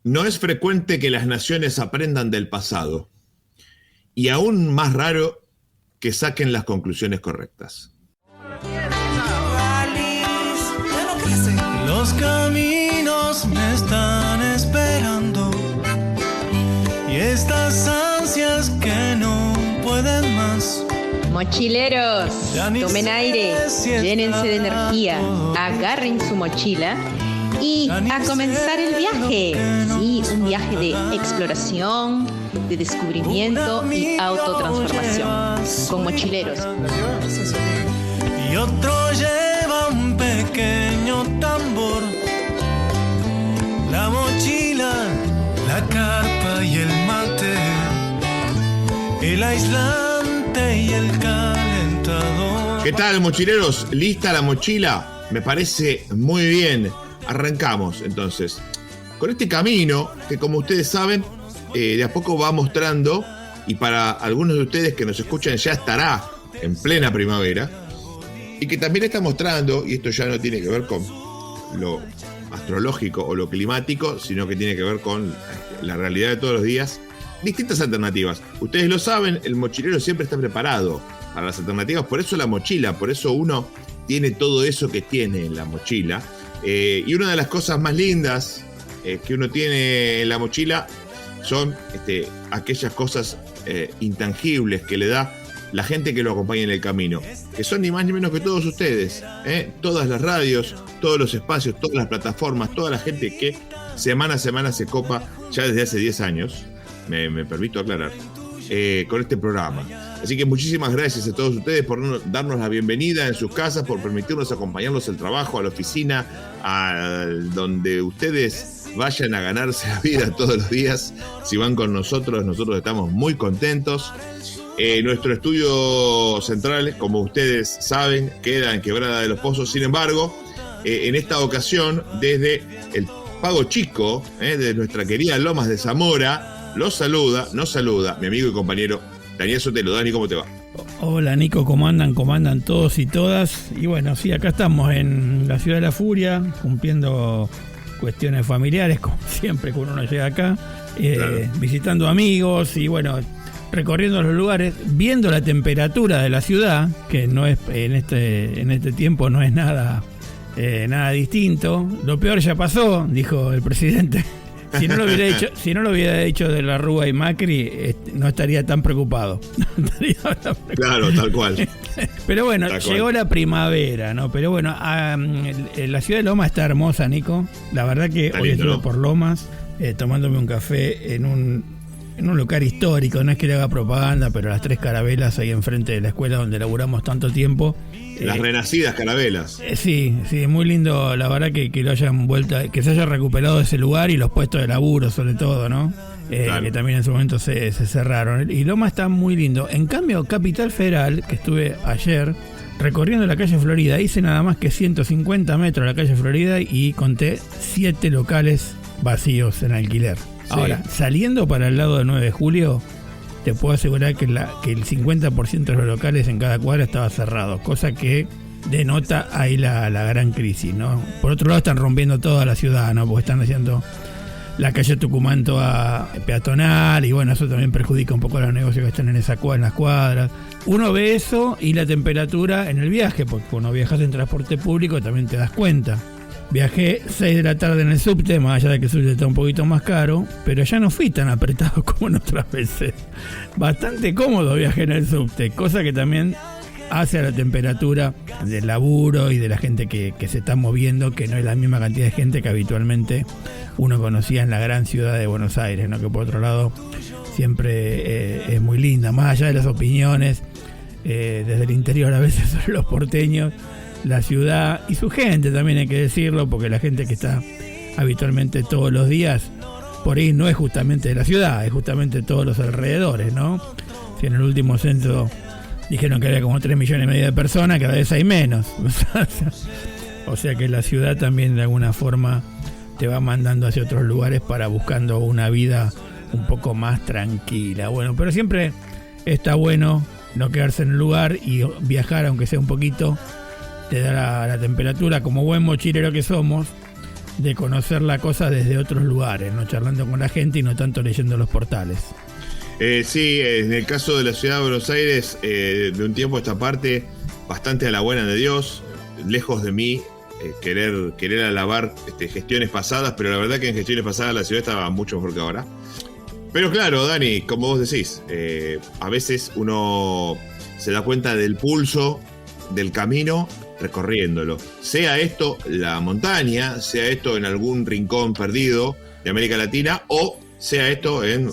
No es frecuente que las naciones aprendan del pasado, y aún más raro que saquen las conclusiones correctas. Los caminos me están esperando y estas ansias que no pueden más. Mochileros, tomen aire, llénense de energía, agarren su mochila y a comenzar el viaje. Sí, un viaje de exploración, de descubrimiento y autotransformación. Con Mochileros. Y otro lleva un pequeño tambor, la mochila, la carpa y el mate, el aislante y el calentador. ¿Qué tal, mochileros? ¿Lista la mochila? Me parece muy bien. Arrancamos entonces con este camino que, como ustedes saben, de a poco va mostrando, y para algunos de ustedes que nos escuchan ya estará en plena primavera, y que también está mostrando, y esto ya no tiene que ver con lo astrológico o lo climático, sino que tiene que ver con la realidad de todos los días, distintas alternativas. Ustedes lo saben, el mochilero siempre está preparado para las alternativas, por eso la mochila, por eso uno tiene todo eso que tiene en la mochila. Y una de las cosas más lindas que uno tiene en la mochila son aquellas cosas intangibles que le da la gente que lo acompaña en el camino, que son ni más ni menos que todos ustedes, todas las radios, todos los espacios, todas las plataformas, toda la gente que semana a semana se copa ya desde hace 10 años, me permito aclarar, con este programa. Así que muchísimas gracias a todos ustedes por darnos la bienvenida en sus casas, por permitirnos acompañarlos al trabajo, a la oficina, a donde ustedes vayan a ganarse la vida todos los días. Si van con nosotros estamos muy contentos. Nuestro estudio central, como ustedes saben, queda en Quebrada de los Pozos. Sin embargo, en esta ocasión, desde el Pago Chico, de nuestra querida Lomas de Zamora, nos saluda mi amigo y compañero Daniel Sotelo. Dani, ¿cómo te va? Hola Nico, ¿cómo andan? ¿Cómo andan todos y todas? Y bueno, sí, acá estamos en la Ciudad de la Furia, cumpliendo cuestiones familiares, como siempre cuando uno llega acá, claro, visitando amigos y bueno, recorriendo los lugares, viendo la temperatura de la ciudad, que no es en este tiempo no es nada distinto. Lo peor ya pasó, dijo el presidente. Si no lo hubiera hecho de la Rúa y Macri, no estaría tan preocupado. Claro, tal cual. Pero bueno, tal llegó cual. La primavera, ¿no? Pero bueno, la ciudad de Lomas está hermosa, Nico. La verdad que Está hoy lindo, estuve ¿no? por Lomas, tomándome un café en un lugar histórico. No es que le haga propaganda, pero las 3 carabelas ahí enfrente de la escuela donde laburamos tanto tiempo. Las renacidas carabelas. Sí, muy lindo, la verdad que lo hayan vuelto, que se haya recuperado ese lugar y los puestos de laburo sobre todo, ¿no? Claro. Que también en su momento se cerraron. Y Loma está muy lindo. En cambio, Capital Federal, que estuve ayer recorriendo la calle Florida, hice nada más que 150 metros de la calle Florida y conté 7 locales vacíos en alquiler. Sí. Ahora, saliendo para el lado de 9 de julio, te puedo asegurar que el 50% de los locales en cada cuadra estaba cerrado, cosa que denota ahí la gran crisis, ¿no? Por otro lado, están rompiendo toda la ciudad, ¿no? Porque están haciendo la calle Tucumán toda peatonal y bueno, eso también perjudica un poco a los negocios que están en las cuadras. Uno ve eso y la temperatura en el viaje, porque cuando viajas en transporte público también te das cuenta. Viajé 6 de la tarde en el subte, más allá de que el subte está un poquito más caro, pero ya no fui tan apretado como en otras veces. Bastante cómodo viajé en el subte, cosa que también hace a la temperatura del laburo y de la gente que se está moviendo, que no es la misma cantidad de gente que habitualmente uno conocía en la gran ciudad de Buenos Aires, ¿no? Que por otro lado siempre es muy linda, más allá de las opiniones desde el interior a veces sobre los porteños. La ciudad y su gente también hay que decirlo, porque la gente que está habitualmente todos los días por ahí no es justamente de la ciudad, es justamente todos los alrededores, ¿no? Si en el último censo dijeron que había como 3,5 millones de personas, cada vez hay menos. O sea que la ciudad también de alguna forma te va mandando hacia otros lugares para buscando una vida un poco más tranquila. Bueno, pero siempre está bueno no quedarse en el lugar y viajar, aunque sea un poquito. Te da la temperatura, como buen mochilero que somos, de conocer la cosa desde otros lugares, ¿no? Charlando con la gente y no tanto leyendo los portales. Sí, en el caso de la ciudad de Buenos Aires, de un tiempo a esta parte, bastante a la buena de Dios, lejos de mí querer alabar gestiones pasadas, pero la verdad que en gestiones pasadas la ciudad estaba mucho mejor que ahora. Pero claro, Dani, como vos decís, a veces uno se da cuenta del pulso del camino recorriéndolo. Sea esto la montaña, sea esto en algún rincón perdido de América Latina, o sea esto en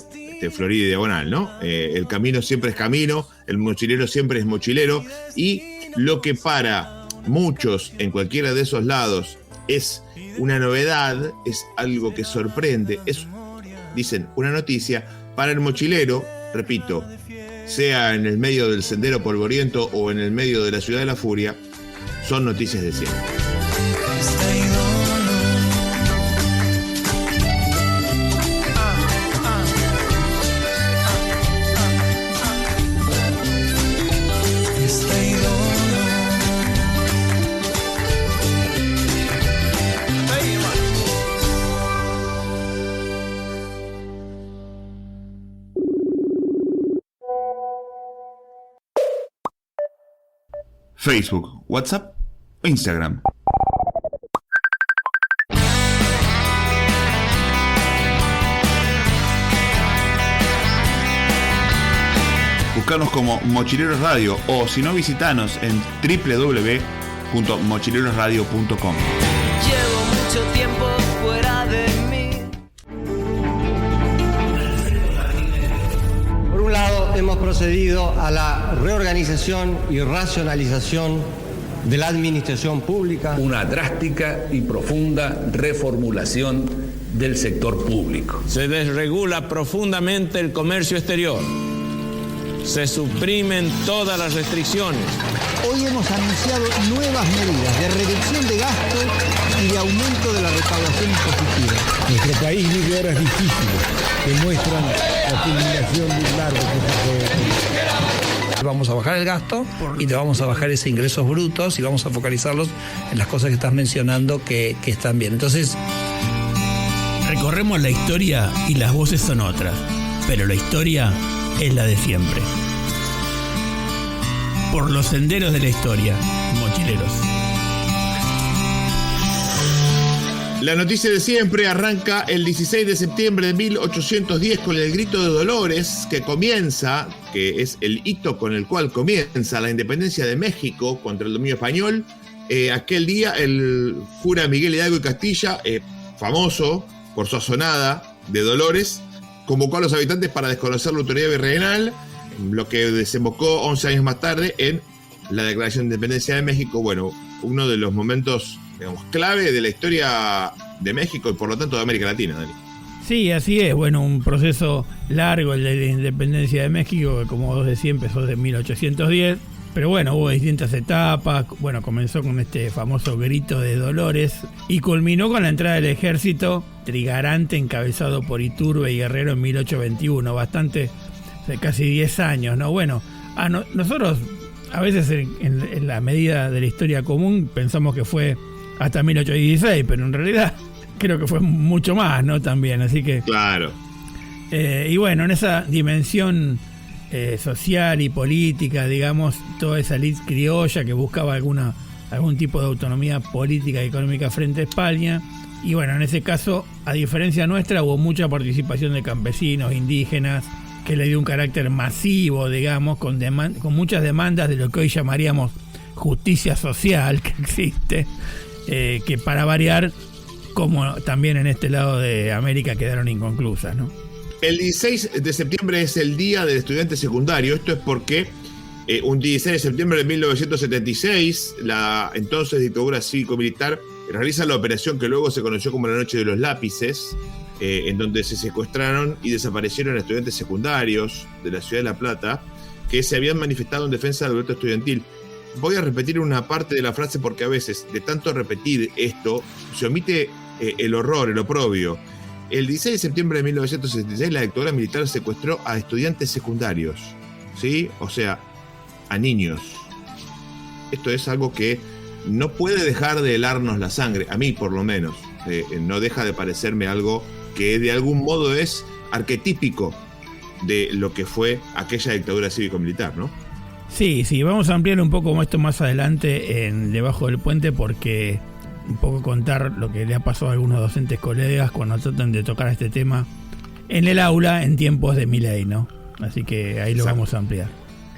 Florida y Diagonal, ¿no? El camino siempre es camino, el mochilero siempre es mochilero, y lo que para muchos en cualquiera de esos lados es una novedad, es algo que sorprende, es, dicen, una noticia, para el mochilero, repito, sea en el medio del sendero polvoriento o en el medio de la ciudad de la furia, son noticias de siempre. Facebook, WhatsApp o Instagram. Buscanos como Mochileros Radio o si no visitanos en www.mochilerosradio.com. Llevo mucho tiempo fuera de mí. Por un lado, hemos procedido a la reorganización y racionalización de la administración pública. Una drástica y profunda reformulación del sector público. Se desregula profundamente el comercio exterior. Se suprimen todas las restricciones. Hoy hemos anunciado nuevas medidas de reducción de gastos y de aumento de la recaudación impositiva. Nuestro país vive horas difíciles que muestran la culminación de un largo proceso. Vamos a bajar el gasto y te vamos a bajar esos ingresos brutos y vamos a focalizarlos en las cosas que estás mencionando que están bien. Entonces, recorremos la historia y las voces son otras, pero la historia es la de siempre. Por los senderos de la historia, mochileros. La noticia de siempre arranca el 16 de septiembre de 1810 con el Grito de Dolores, que es el hito con el cual comienza la independencia de México contra el dominio español. Aquel día el cura Miguel Hidalgo y Castilla, famoso por su asonada de Dolores, convocó a los habitantes para desconocer la autoridad virreinal, lo que desembocó 11 años más tarde en la Declaración de Independencia de México. Bueno, uno de los momentos, digamos, clave de la historia de México y por lo tanto de América Latina, Dani. Sí, así es. Bueno, un proceso largo el de la independencia de México, que como vos decís empezó en 1810, pero bueno, hubo distintas etapas. Bueno, comenzó con este famoso Grito de Dolores y culminó con la entrada del ejército trigarante encabezado por Iturbe y Guerrero en 1821, bastante, de casi 10 años, ¿no? Bueno, nosotros a veces en la medida de la historia común pensamos que fue hasta 1816, pero en realidad creo que fue mucho más, ¿no? También, así que... Claro. Y bueno, en esa dimensión social y política, digamos, toda esa elite criolla que buscaba algún tipo de autonomía política y económica frente a España. Y bueno, en ese caso, a diferencia nuestra, hubo mucha participación de campesinos, indígenas, que le dio un carácter masivo, digamos, con muchas demandas de lo que hoy llamaríamos justicia social que existe, que para variar, como también en este lado de América, quedaron inconclusas, ¿no? El 16 de septiembre es el Día del Estudiante Secundario. Esto es porque un 16 de septiembre de 1976, la entonces dictadura cívico-militar realiza la operación que luego se conoció como la Noche de los Lápices, en donde se secuestraron y desaparecieron estudiantes secundarios de la ciudad de La Plata que se habían manifestado en defensa del voto estudiantil. Voy a repetir una parte de la frase porque a veces, de tanto repetir esto, se omite el horror, el oprobio. El 16 de septiembre de 1976, la dictadura militar secuestró a estudiantes secundarios, ¿sí? O sea, a niños. Esto es algo que no puede dejar de helarnos la sangre, a mí por lo menos. no deja de parecerme algo que de algún modo es arquetípico de lo que fue aquella dictadura cívico-militar, ¿no? Sí, vamos a ampliar un poco esto más adelante en Debajo del Puente, porque un poco contar lo que le ha pasado a algunos docentes colegas cuando tratan de tocar este tema en el aula en tiempos de Milei, ¿no? Así que ahí lo vamos a ampliar.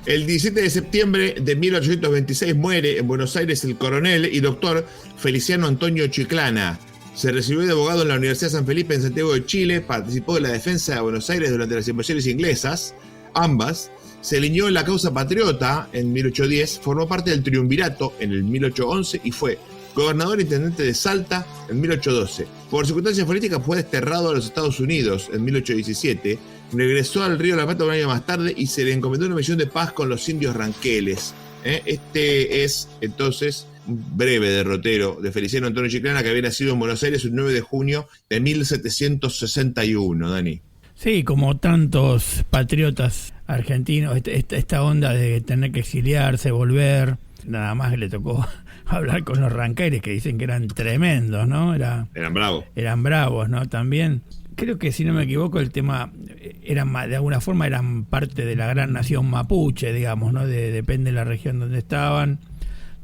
El 17 de septiembre de 1826 muere en Buenos Aires el coronel y doctor Feliciano Antonio Chiclana. Se recibió de abogado en la Universidad San Felipe en Santiago de Chile, participó de la defensa de Buenos Aires durante las invasiones inglesas, ambas. Se alineó en la causa patriota en 1810, formó parte del triunvirato en el 1811 y fue gobernador e intendente de Salta en 1812. Por circunstancias políticas fue desterrado a los Estados Unidos en 1817, regresó al Río de la Plata un año más tarde y se le encomendó una misión de paz con los indios ranqueles. Este es entonces un breve derrotero de Feliciano Antonio Chiclana, que había nacido en Buenos Aires el 9 de junio de 1761, Dani. Sí, como tantos patriotas argentinos, esta onda de tener que exiliarse, volver, nada más que le tocó hablar con los ranqueles, que dicen que eran tremendos, ¿no? Eran bravos. Eran bravos, ¿no? También, creo que si no me equivoco, el tema, de alguna forma eran parte de la gran nación mapuche, digamos, ¿no? Depende de la región donde estaban,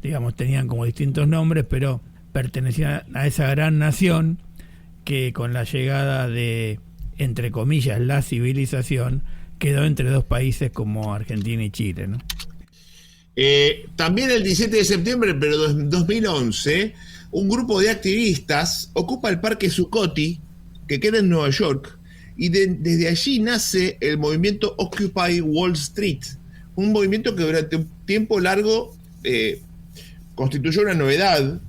digamos, tenían como distintos nombres, pero pertenecían a esa gran nación que con la llegada de, entre comillas, la civilización, quedó entre dos países como Argentina y Chile, ¿no? También el 17 de septiembre, pero de 2011, un grupo de activistas ocupa el Parque Zuccotti, que queda en Nueva York, y desde allí nace el movimiento Occupy Wall Street, un movimiento que durante un tiempo largo constituyó una novedad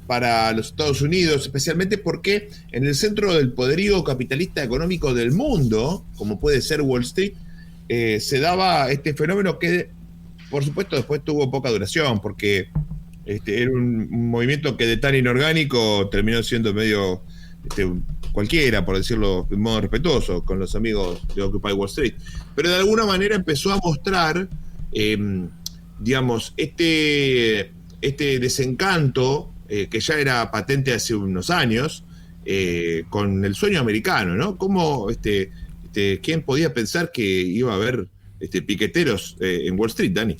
para los Estados Unidos, especialmente porque en el centro del poderío capitalista económico del mundo, como puede ser Wall Street, se daba este fenómeno que, por supuesto, después tuvo poca duración, porque era un movimiento que de tan inorgánico terminó siendo medio cualquiera, por decirlo de modo respetuoso, con los amigos de Occupy Wall Street. Pero de alguna manera empezó a mostrar, digamos, este desencanto que ya era patente hace unos años, con el sueño americano, ¿no? Cómo, ¿quién podía pensar que iba a haber piqueteros en Wall Street, Dani?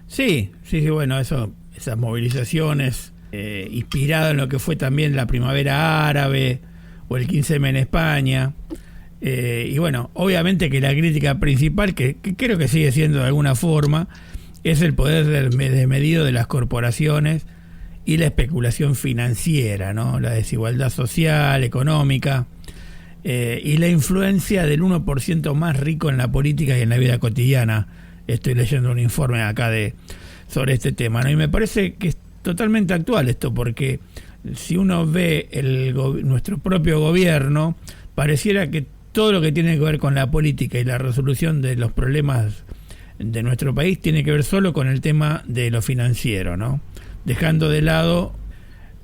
Sí, bueno, esas movilizaciones inspiradas en lo que fue también la primavera árabe o el 15M en España. Y bueno, obviamente que la crítica principal, que creo que sigue siendo de alguna forma, es el poder desmedido de las corporaciones y la especulación financiera, ¿no? La desigualdad social, económica, y la influencia del 1% más rico en la política y en la vida cotidiana. Estoy leyendo un informe acá sobre este tema, ¿no? Y me parece que es totalmente actual esto, porque si uno ve nuestro propio gobierno, pareciera que todo lo que tiene que ver con la política y la resolución de los problemas de nuestro país tiene que ver solo con el tema de lo financiero, ¿no? Dejando de lado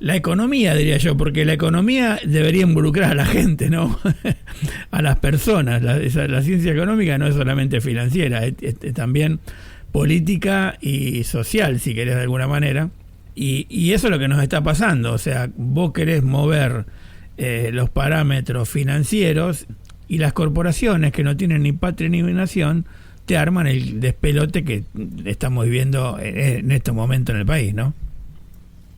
la economía, diría yo, porque la economía debería involucrar a la gente, ¿no? A las personas. La ciencia económica no es solamente financiera, es también política y social, si querés, de alguna manera. Y eso es lo que nos está pasando. O sea, vos querés mover los parámetros financieros y las corporaciones que no tienen ni patria ni nación te arman el despelote que estamos viviendo en este momento en el país, ¿no?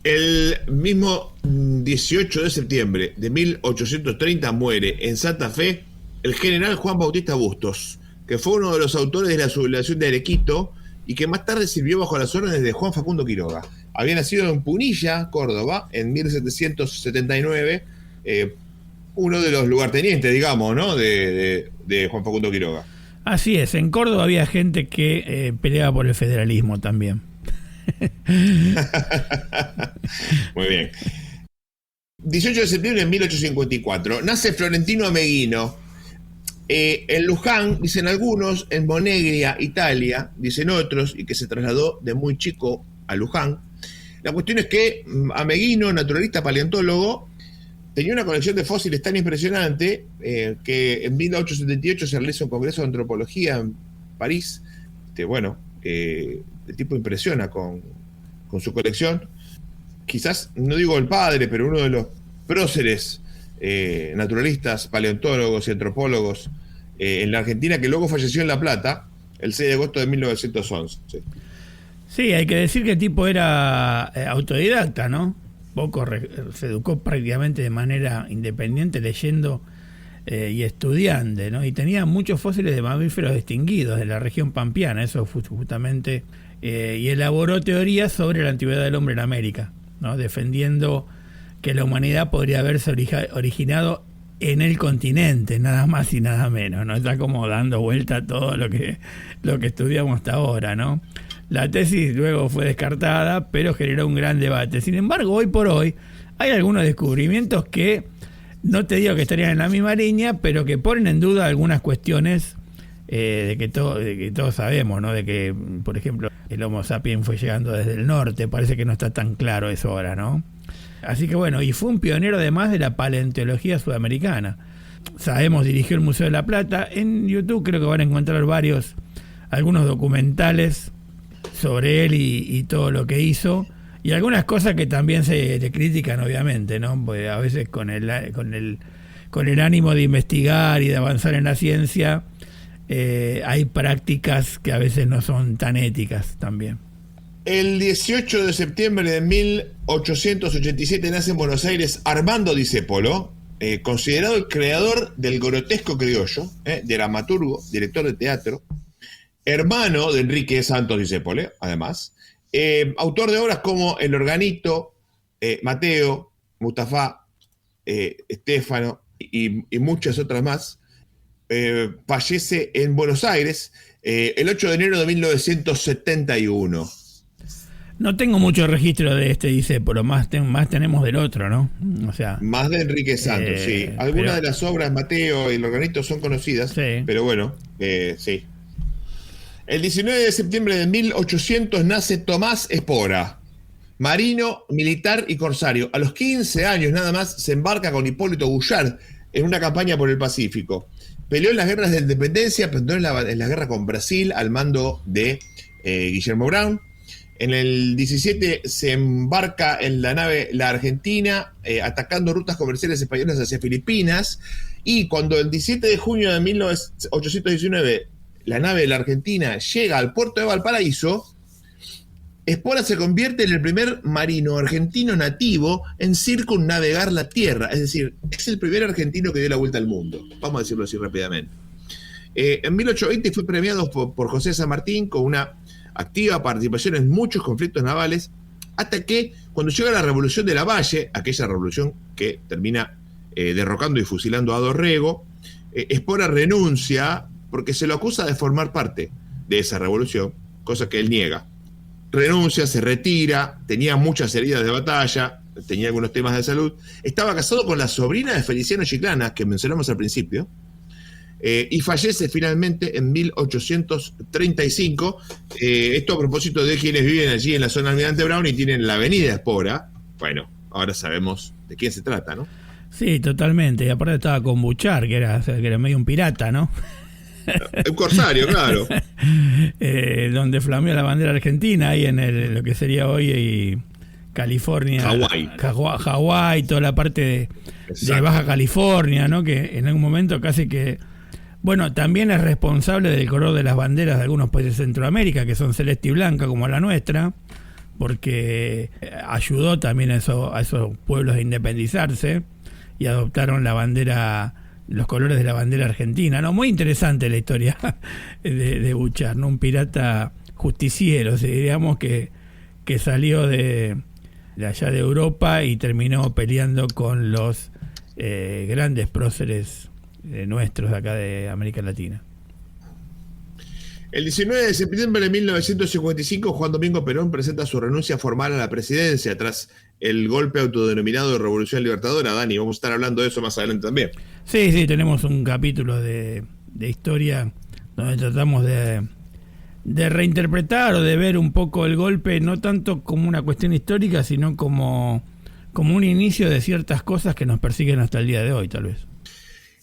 El mismo 18 de septiembre de 1830 muere en Santa Fe el general Juan Bautista Bustos, que fue uno de los autores de la sublevación de Arequito y que más tarde sirvió bajo las órdenes de Juan Facundo Quiroga. Había nacido en Punilla, Córdoba, en 1779, uno de los lugartenientes, digamos, ¿no? de Juan Facundo Quiroga. Así es, en Córdoba había gente que peleaba por el federalismo también. Muy bien. 18 de septiembre de 1854 nace Florentino Ameghino en Luján, dicen algunos, en Moneglia, Italia, dicen otros, y que se trasladó de muy chico a Luján. La cuestión es que Ameghino, naturalista paleontólogo, tenía una colección de fósiles tan impresionante que en 1878 se realiza un congreso de antropología en París. El tipo impresiona con su colección. Quizás, no digo el padre, pero uno de los próceres naturalistas, paleontólogos y antropólogos en la Argentina, que luego falleció en La Plata el 6 de agosto de 1911. Sí, hay que decir que el tipo era autodidacta, ¿no? Se educó prácticamente de manera independiente, leyendo y estudiando, ¿no? Y tenía muchos fósiles de mamíferos distinguidos de la región pampeana, eso justamente, y elaboró teorías sobre la antigüedad del hombre en América, ¿no? Defendiendo que la humanidad podría haberse originado en el continente, nada más y nada menos, ¿no? Está como dando vuelta a todo lo que estudiamos hasta ahora, ¿no? La tesis luego fue descartada, pero generó un gran debate. Sin embargo, hoy por hoy hay algunos descubrimientos que no te digo que estarían en la misma línea, pero que ponen en duda algunas cuestiones de que todos sabemos, ¿no? De que, por ejemplo, el Homo sapiens fue llegando desde el norte. Parece que no está tan claro eso ahora, ¿no? Así que bueno, y fue un pionero además de la paleontología sudamericana. Sabemos, dirigió el Museo de la Plata. En YouTube creo que van a encontrar algunos documentales sobre él y todo lo que hizo, y algunas cosas que también se le critican, obviamente, ¿no? Porque a veces con el ánimo de investigar y de avanzar en la ciencia, hay prácticas que a veces no son tan éticas también. El 18 de septiembre de 1887 nace en Buenos Aires Armando Discépolo, considerado el creador del grotesco criollo, dramaturgo, director de teatro, hermano de Enrique Santos Discépolo, además, autor de obras como El Organito, Mateo, Mustafá, Estéfano y muchas otras más. Fallece en Buenos Aires el 8 de enero de 1971. No tengo mucho registro de este Discépolo, más tenemos del otro, ¿no? O sea, más de Enrique Santos, sí. Algunas de las obras, Mateo y El Organito, son conocidas, sí. Pero bueno, sí. El 19 de septiembre de 1800 nace Tomás Espora, marino, militar y corsario. A los 15 años nada más se embarca con Hipólito Gouchard en una campaña por el Pacífico. Peleó en las guerras de independencia, peleó en la guerra con Brasil al mando de Guillermo Brown. En el 17 se embarca en la nave La Argentina, atacando rutas comerciales españolas hacia Filipinas. Y cuando el 17 de junio de 1819 la nave de La Argentina llega al puerto de Valparaíso, Espora se convierte en el primer marino argentino nativo en circunnavegar la Tierra. Es decir, es el primer argentino que dio la vuelta al mundo. Vamos a decirlo así rápidamente. En 1820 fue premiado por José San Martín con una activa participación en muchos conflictos navales, hasta que cuando llega la Revolución de Lavalle, aquella revolución que termina derrocando y fusilando a Dorrego, Espora renuncia porque se lo acusa de formar parte de esa revolución, cosa que él niega. Renuncia, se retira, tenía muchas heridas de batalla, tenía algunos temas de salud, estaba casado con la sobrina de Feliciano Chiclana, que mencionamos al principio, y fallece finalmente en 1835. Esto a propósito de quienes viven allí en la zona Almirante Brown y tienen la avenida Espora. Bueno, ahora sabemos de quién se trata, ¿no? Sí, totalmente. Y aparte estaba con Bouchard, que era medio un pirata, ¿no? Un corsario, claro. Donde flameó la bandera argentina ahí en lo que sería hoy California, Hawái, toda la parte de Baja California, ¿no? Que en algún momento casi que, bueno, también es responsable del color de las banderas de algunos países de Centroamérica, que son celeste y blanca como la nuestra, porque ayudó también a esos pueblos a independizarse y adoptaron los colores de la bandera argentina, ¿no? Muy interesante la historia de Bouchard, ¿no? Un pirata justiciero, diríamos, que salió de allá de Europa y terminó peleando con los grandes próceres nuestros de acá de América Latina. El 19 de septiembre de 1955, Juan Domingo Perón presenta su renuncia formal a la presidencia tras el golpe autodenominado de Revolución Libertadora. Dani, vamos a estar hablando de eso más adelante también. Sí, tenemos un capítulo de historia donde tratamos de reinterpretar o de ver un poco el golpe, no tanto como una cuestión histórica, sino como un inicio de ciertas cosas que nos persiguen hasta el día de hoy, tal vez.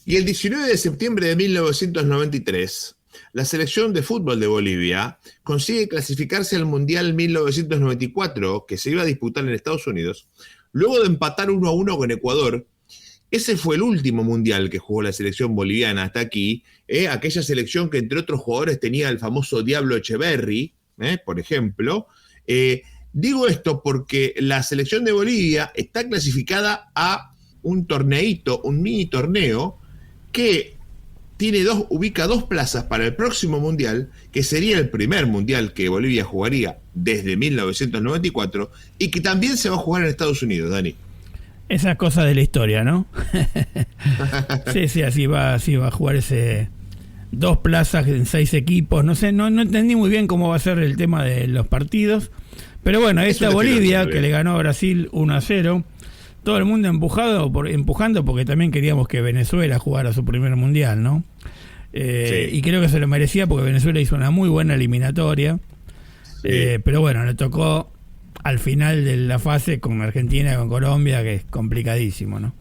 Y el 19 de septiembre de 1993... la selección de fútbol de Bolivia consigue clasificarse al Mundial 1994, que se iba a disputar en Estados Unidos, luego de empatar 1-1 con Ecuador. Ese fue el último mundial que jugó la selección boliviana hasta aquí, aquella selección que entre otros jugadores tenía el famoso Diablo Echeverri, por ejemplo. Digo esto porque la selección de Bolivia está clasificada a un torneito, un mini torneo, que ubica 2 plazas para el próximo mundial, que sería el primer mundial que Bolivia jugaría desde 1994 y que también se va a jugar en Estados Unidos, Dani. Esas cosas de la historia, ¿no? Sí, así va a jugar ese 2 plazas en 6 equipos. No sé, no entendí muy bien cómo va a ser el tema de los partidos. Pero bueno, esta Bolivia que le ganó a Brasil 1-0. Todo el mundo empujando porque también queríamos que Venezuela jugara su primer mundial, ¿no? Sí. Y creo que se lo merecía porque Venezuela hizo una muy buena eliminatoria. Sí. Pero bueno, le tocó al final de la fase con Argentina y con Colombia, que es complicadísimo, ¿no?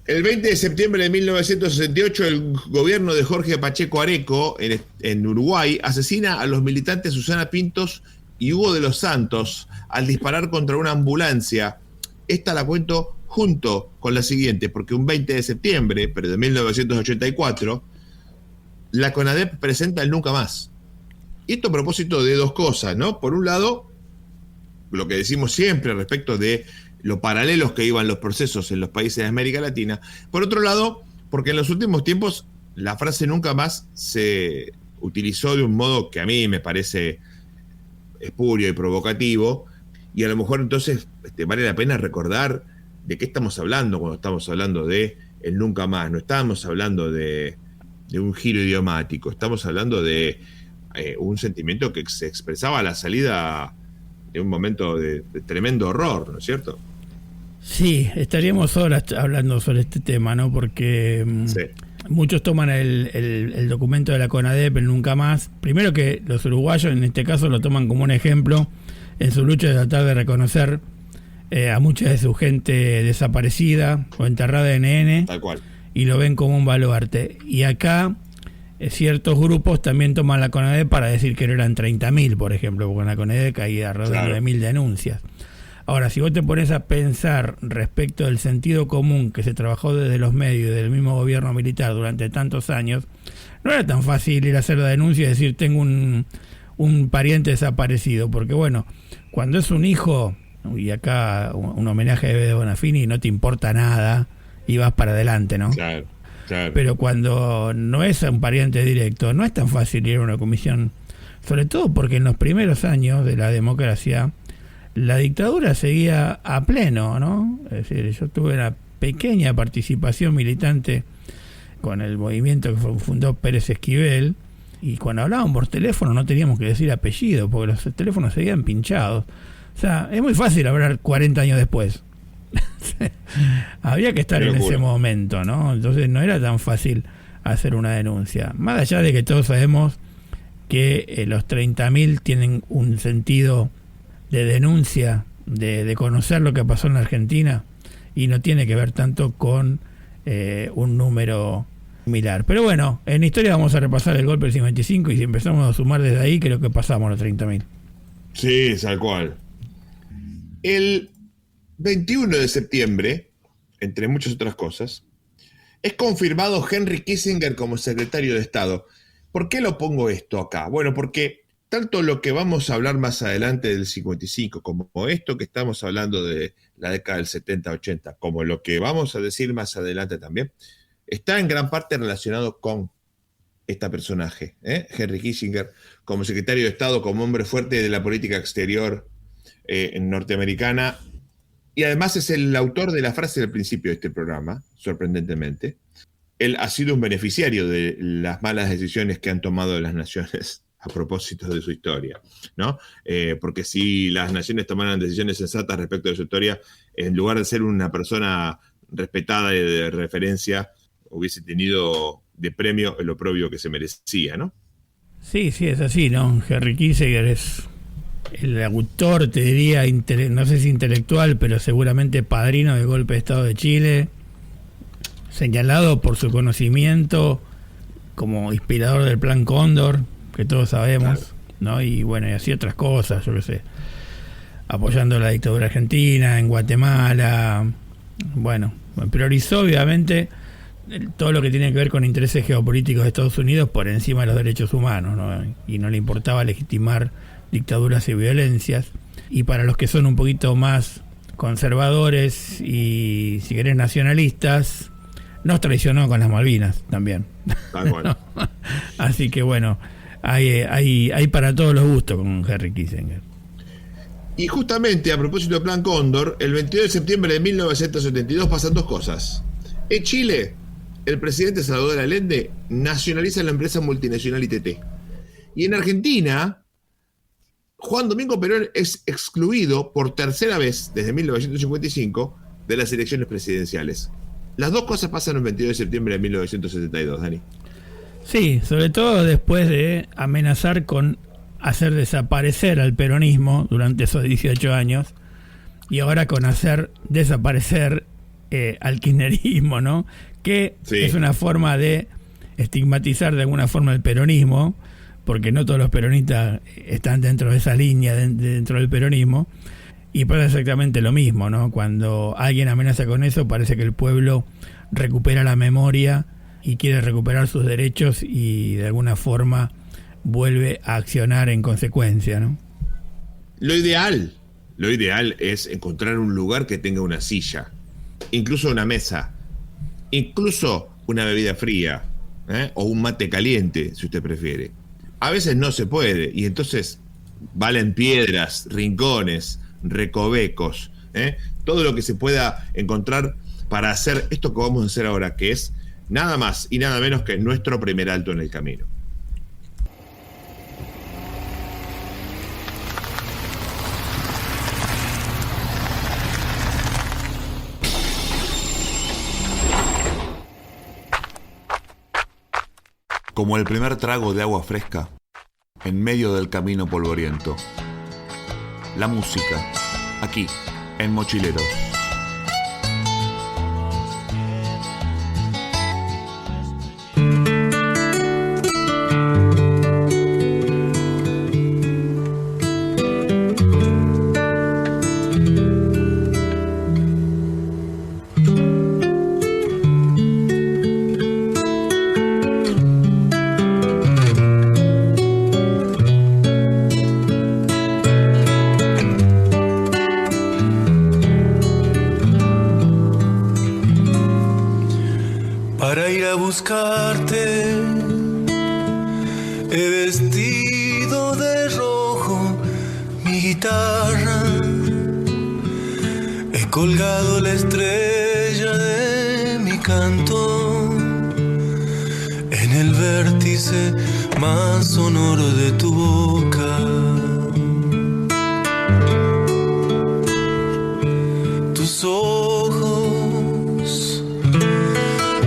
El 20 de septiembre de 1968, el gobierno de Jorge Pacheco Areco, en Uruguay, asesina a los militantes Susana Pintos y Hugo de los Santos al disparar contra una ambulancia. Esta la cuento junto con la siguiente, porque un 20 de septiembre, pero de 1984, la CONADEP presenta el Nunca Más. Y esto a propósito de 2 cosas, ¿no? Por un lado, lo que decimos siempre respecto de lo paralelos que iban los procesos en los países de América Latina. Por otro lado, porque en los últimos tiempos la frase Nunca Más se utilizó de un modo que a mí me parece espurio y provocativo, y a lo mejor entonces vale la pena recordar de qué estamos hablando cuando estamos hablando de el Nunca Más. No estamos hablando de un giro idiomático, estamos hablando de un sentimiento que se expresaba a la salida de un momento de tremendo horror, ¿no es cierto? Sí, estaríamos horas hablando sobre este tema, ¿no? Porque muchos toman el documento de la CONADEP, el Nunca Más. Primero que los uruguayos en este caso lo toman como un ejemplo en su lucha de tratar de reconocer a mucha de su gente desaparecida o enterrada en NN. Tal cual. Y lo ven como un baluarte. Y acá ciertos grupos también toman la CONADEP para decir que no eran 30.000, por ejemplo, porque en la CONADEP caía alrededor de 9.000 denuncias. Ahora, si vos te pones a pensar respecto del sentido común que se trabajó desde los medios del mismo gobierno militar durante tantos años, no era tan fácil ir a hacer la denuncia y decir tengo un pariente desaparecido, porque bueno, cuando es un hijo, y acá un homenaje a Bede Bonafini, no te importa nada y vas para adelante, ¿no? Claro. Pero cuando no es un pariente directo, no es tan fácil ir a una comisión, sobre todo porque en los primeros años de la democracia la dictadura seguía a pleno, ¿no? Es decir, yo tuve una pequeña participación militante con el movimiento que fundó Pérez Esquivel, y cuando hablábamos por teléfono no teníamos que decir apellido porque los teléfonos seguían pinchados. O sea, es muy fácil hablar 40 años después. Había que estar en ese momento, ¿no? Entonces no era tan fácil hacer una denuncia. Más allá de que todos sabemos que los 30.000 tienen un sentido de denuncia, de conocer lo que pasó en la Argentina, y no tiene que ver tanto con un número similar. Pero bueno, en historia vamos a repasar el golpe del 55 y si empezamos a sumar desde ahí, creo que pasamos los 30.000. Sí, tal cual. El 21 de septiembre, entre muchas otras cosas, es confirmado Henry Kissinger como secretario de Estado. ¿Por qué lo pongo esto acá? Bueno, porque tanto lo que vamos a hablar más adelante del 55, como esto que estamos hablando de la década del 70-80, como lo que vamos a decir más adelante también, está en gran parte relacionado con este personaje, Henry Kissinger, como secretario de Estado, como hombre fuerte de la política exterior norteamericana, y además es el autor de la frase del principio de este programa, sorprendentemente. Él ha sido un beneficiario de las malas decisiones que han tomado las naciones a propósito de su historia, ¿no? Porque si las naciones tomaran decisiones sensatas respecto de su historia, en lugar de ser una persona respetada y de referencia, hubiese tenido de premio el oprobio que se merecía, ¿no? Sí, es así, ¿no? Henry Kissinger es el autor, te diría, no sé si intelectual, pero seguramente padrino del golpe de Estado de Chile, señalado por su conocimiento como inspirador del Plan Cóndor, que todos sabemos, claro, ¿no? Y bueno, y así otras cosas, yo lo sé. apoyando la dictadura argentina, en Guatemala. Bueno, priorizó obviamente todo lo que tiene que ver con intereses geopolíticos de Estados Unidos por encima de los derechos humanos, ¿no? Y no le importaba legitimar dictaduras y violencias. Y para los que son un poquito más conservadores y, si querés, nacionalistas, nos traicionó con las Malvinas también. Bueno. Así que bueno, hay para todos los gustos con Henry Kissinger. Y justamente a propósito del Plan Cóndor, el 22 de septiembre de 1972 pasan dos cosas. En Chile, el presidente Salvador Allende nacionaliza la empresa multinacional ITT. Y en Argentina, Juan Domingo Perón es excluido por tercera vez desde 1955 de las elecciones presidenciales. Las dos cosas pasan el 22 de septiembre de 1972, Dani. Sí, sobre todo después de amenazar con hacer desaparecer al peronismo durante esos 18 años y ahora con hacer desaparecer al kirchnerismo, ¿no? Que sí, es una forma de estigmatizar de alguna forma el peronismo, porque no todos los peronistas están dentro de esa línea, dentro del peronismo, y pasa exactamente lo mismo, ¿no? Cuando alguien amenaza con eso, parece que el pueblo recupera la memoria y quiere recuperar sus derechos y de alguna forma vuelve a accionar en consecuencia, ¿no? Lo ideal es encontrar un lugar que tenga una silla, incluso una mesa, incluso una bebida fría, o un mate caliente, si usted prefiere. A veces no se puede, y entonces valen piedras, rincones, recovecos, todo lo que se pueda encontrar para hacer esto que vamos a hacer ahora, que es nada más y nada menos que nuestro primer alto en el camino. Como el primer trago de agua fresca en medio del camino polvoriento. La música, aquí, en Mochileros. Para ir a buscarte, he vestido de rojo mi guitarra, he colgado la estrella de mi canto en el vértice más sonoro de tu boca. Tus ojos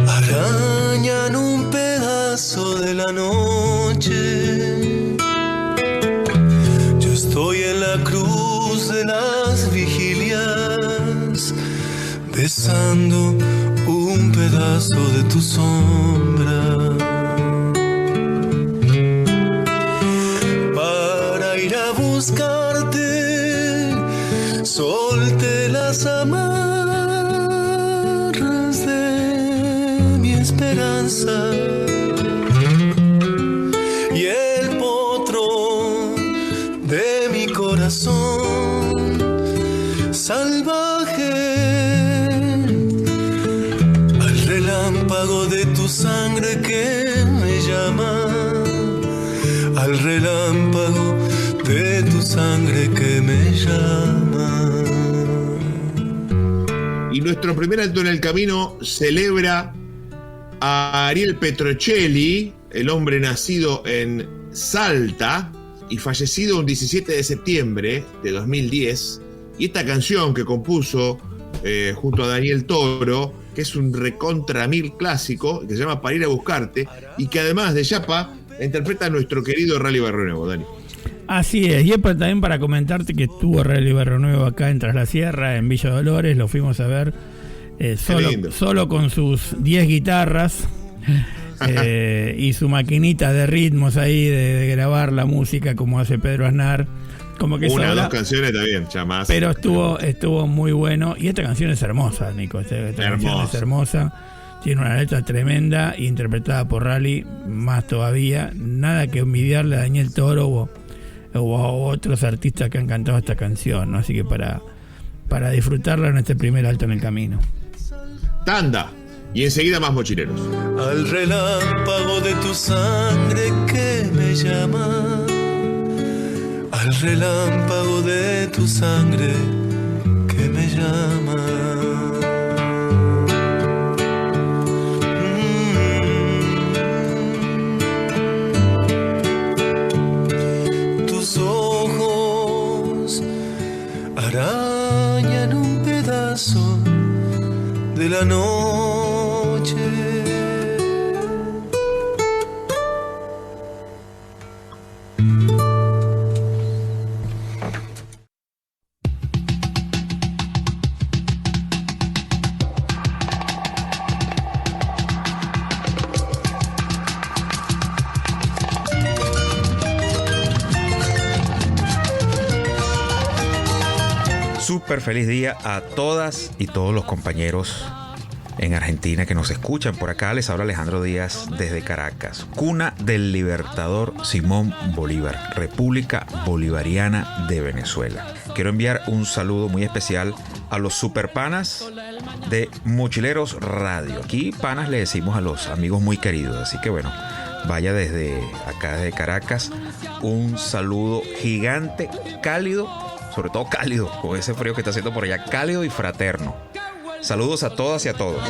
arañan un pedazo de la noche. Yo estoy en la cruz de las vigilias, besando un pedazo de tu sombra. Para ir a buscarte, solté las amarras de mi esperanza y el potro de mi corazón salvaje, al relámpago de tu sangre que me llama, al relámpago de tu sangre que me llama. Y nuestro primer alto en el camino celebra a Ariel Petrocelli, el hombre nacido en Salta y fallecido un 17 de septiembre de 2010. Y esta canción que compuso junto a Daniel Toro, que es un recontra mil clásico, que se llama Para ir a buscarte, y que además de Yapa, la interpreta nuestro querido Rally Barrio Nuevo, Dani. Así es, y es también para comentarte que estuvo Rally Barrio Nuevo acá en Tras la Sierra, en Villa Dolores, lo fuimos a ver solo con sus 10 guitarras y su maquinita de ritmos ahí de grabar la música como hace Pedro Aznar, como que una o sola, dos canciones está bien, ya más. pero estuvo muy bueno. Y esta canción es hermosa, Nico. Esta canción es hermosa. Tiene una letra tremenda, interpretada por Rally, más todavía. Nada que envidiarle a Daniel Toro o a otros artistas que han cantado esta canción, ¿no? Así que para disfrutarla en este primer Alto en el Camino. Tanda. Y enseguida más mochileros. Al relámpago de tu sangre que me llama, al relámpago de tu sangre que me llama. Tus ojos arañan un pedazo de la noche. Súper feliz día a todas y todos los compañeros en Argentina que nos escuchan. Por acá les habla Alejandro Díaz desde Caracas, cuna del libertador Simón Bolívar, República Bolivariana de Venezuela. Quiero enviar un saludo muy especial a los superpanas de Mochileros Radio. Aquí panas le decimos a los amigos muy queridos, así que bueno, vaya desde acá, desde Caracas, un saludo gigante, cálido, sobre todo cálido, con ese frío que está haciendo por allá, cálido y fraterno. Saludos a todas y a todos.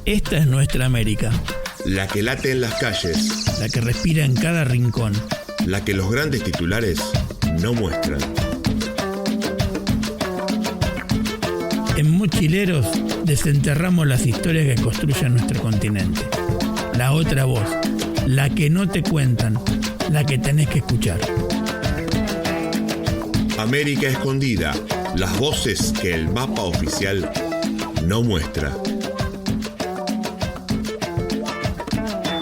Esta es nuestra América. La que late en las calles. La que respira en cada rincón. La que los grandes titulares no muestran. En Mochileros desenterramos las historias que construyen nuestro continente. La otra voz, la que no te cuentan, la que tenés que escuchar. América escondida, las voces que el mapa oficial no muestra.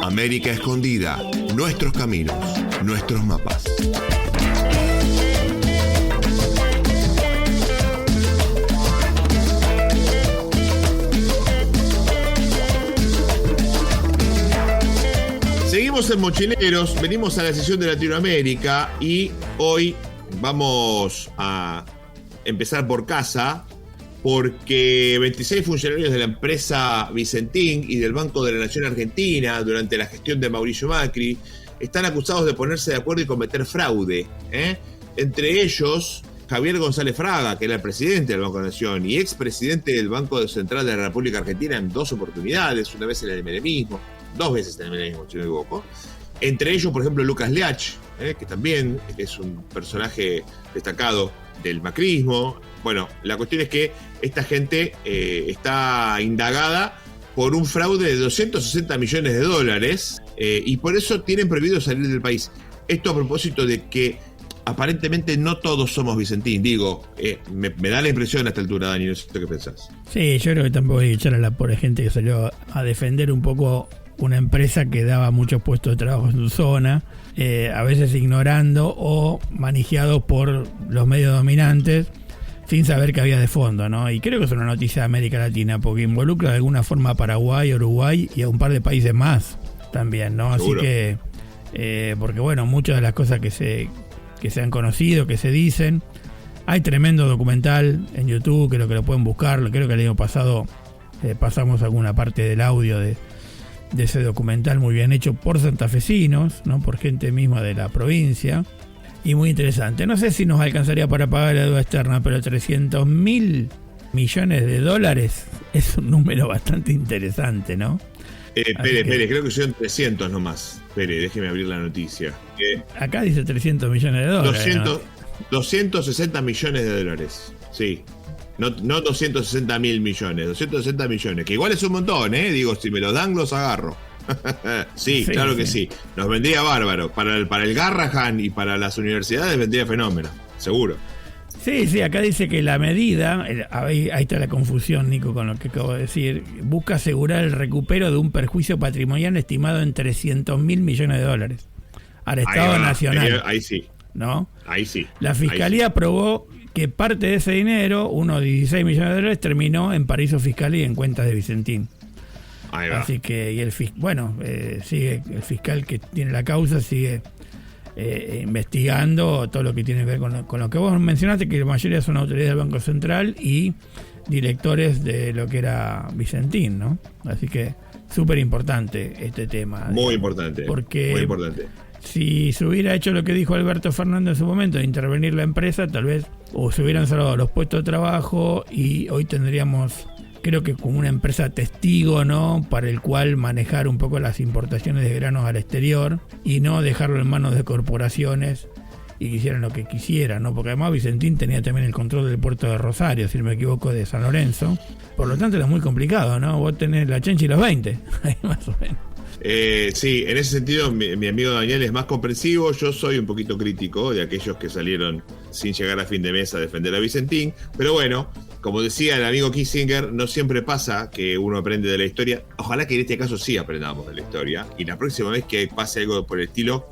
América escondida, nuestros caminos, nuestros mapas. Seguimos en Mochileros, venimos a la sesión de Latinoamérica y hoy vamos a empezar por casa, porque 26 funcionarios de la empresa Vicentín y del Banco de la Nación Argentina durante la gestión de Mauricio Macri están acusados de ponerse de acuerdo y cometer fraude. Entre ellos, Javier González Fraga, que era el presidente del Banco de la Nación y expresidente del Banco Central de la República Argentina en 2 oportunidades, una vez en el menemismo, 2 veces en el menemismo, si no me equivoco. Entre ellos, por ejemplo, Lucas Leach, que también es un personaje destacado del macrismo. Bueno, la cuestión es que esta gente está indagada por un fraude de 260 millones de dólares y por eso tienen prohibido salir del país. Esto a propósito de que aparentemente no todos somos Vicentín. Digo, me da la impresión a esta altura, Dani, no sé qué pensás. Sí, yo creo que tampoco hay que echar a la pobre gente que salió a defender un poco una empresa que daba muchos puestos de trabajo en su zona, a veces ignorando o manejado por los medios dominantes sin saber qué había de fondo, ¿no? Y creo que es una noticia de América Latina porque involucra de alguna forma a Paraguay, Uruguay y a un par de países más también, ¿no? Seguro. Así que, porque bueno, muchas de las cosas que se han conocido, que se dicen, hay tremendo documental en YouTube, creo que lo pueden buscar, creo que el año pasado pasamos alguna parte del audio de ese documental muy bien hecho por santafesinos, ¿no? Por gente misma de la provincia, y muy interesante. No sé si nos alcanzaría para pagar la deuda externa, pero 300.000 millones de dólares es un número bastante interesante, ¿no? Pere, creo que son 300 nomás. Pere, déjeme abrir la noticia. Acá dice 300 millones de dólares. 260 millones de dólares. Sí. No 260 mil millones, 260 millones. Que igual es un montón, ¿eh? Digo, si me los dan, los agarro. Sí, claro que sí. Nos vendría bárbaro. Para el Garrahan y para las universidades vendría fenómeno. Seguro. Sí, acá dice que la medida, ahí está la confusión, Nico, con lo que acabo de decir, busca asegurar el recupero de un perjuicio patrimonial estimado en 300 mil millones de dólares al Estado Nacional. Ahí sí. ¿No? Ahí sí. La Fiscalía aprobó que parte de ese dinero, unos 16 millones de dólares, terminó en paraísos fiscales y en cuentas de Vicentín. Ahí va. Así que, sigue el fiscal que tiene la causa, sigue investigando todo lo que tiene que ver con lo que vos mencionaste, que la mayoría son autoridades del Banco Central y directores de lo que era Vicentín, ¿no? Así que súper importante este tema. Muy importante. Porque muy importante. Si se hubiera hecho lo que dijo Alberto Fernández en su momento, de intervenir la empresa, tal vez o se hubieran salvado los puestos de trabajo y hoy tendríamos, creo que como una empresa testigo, ¿no? Para el cual manejar un poco las importaciones de granos al exterior y no dejarlo en manos de corporaciones y que hicieran lo que quisieran, ¿no? Porque además Vicentín tenía también el control del puerto de Rosario, si no me equivoco, de San Lorenzo. Por lo tanto era muy complicado, ¿no? Vos tenés la chancha y los 20, ahí más o menos. Sí, en ese sentido mi amigo Daniel es más comprensivo. Yo soy un poquito crítico de aquellos que salieron sin llegar a fin de mes a defender a Vicentín, pero bueno, como decía el amigo Kissinger, no siempre pasa que uno aprende de la historia. Ojalá que en este caso sí aprendamos de la historia y la próxima vez que pase algo por el estilo,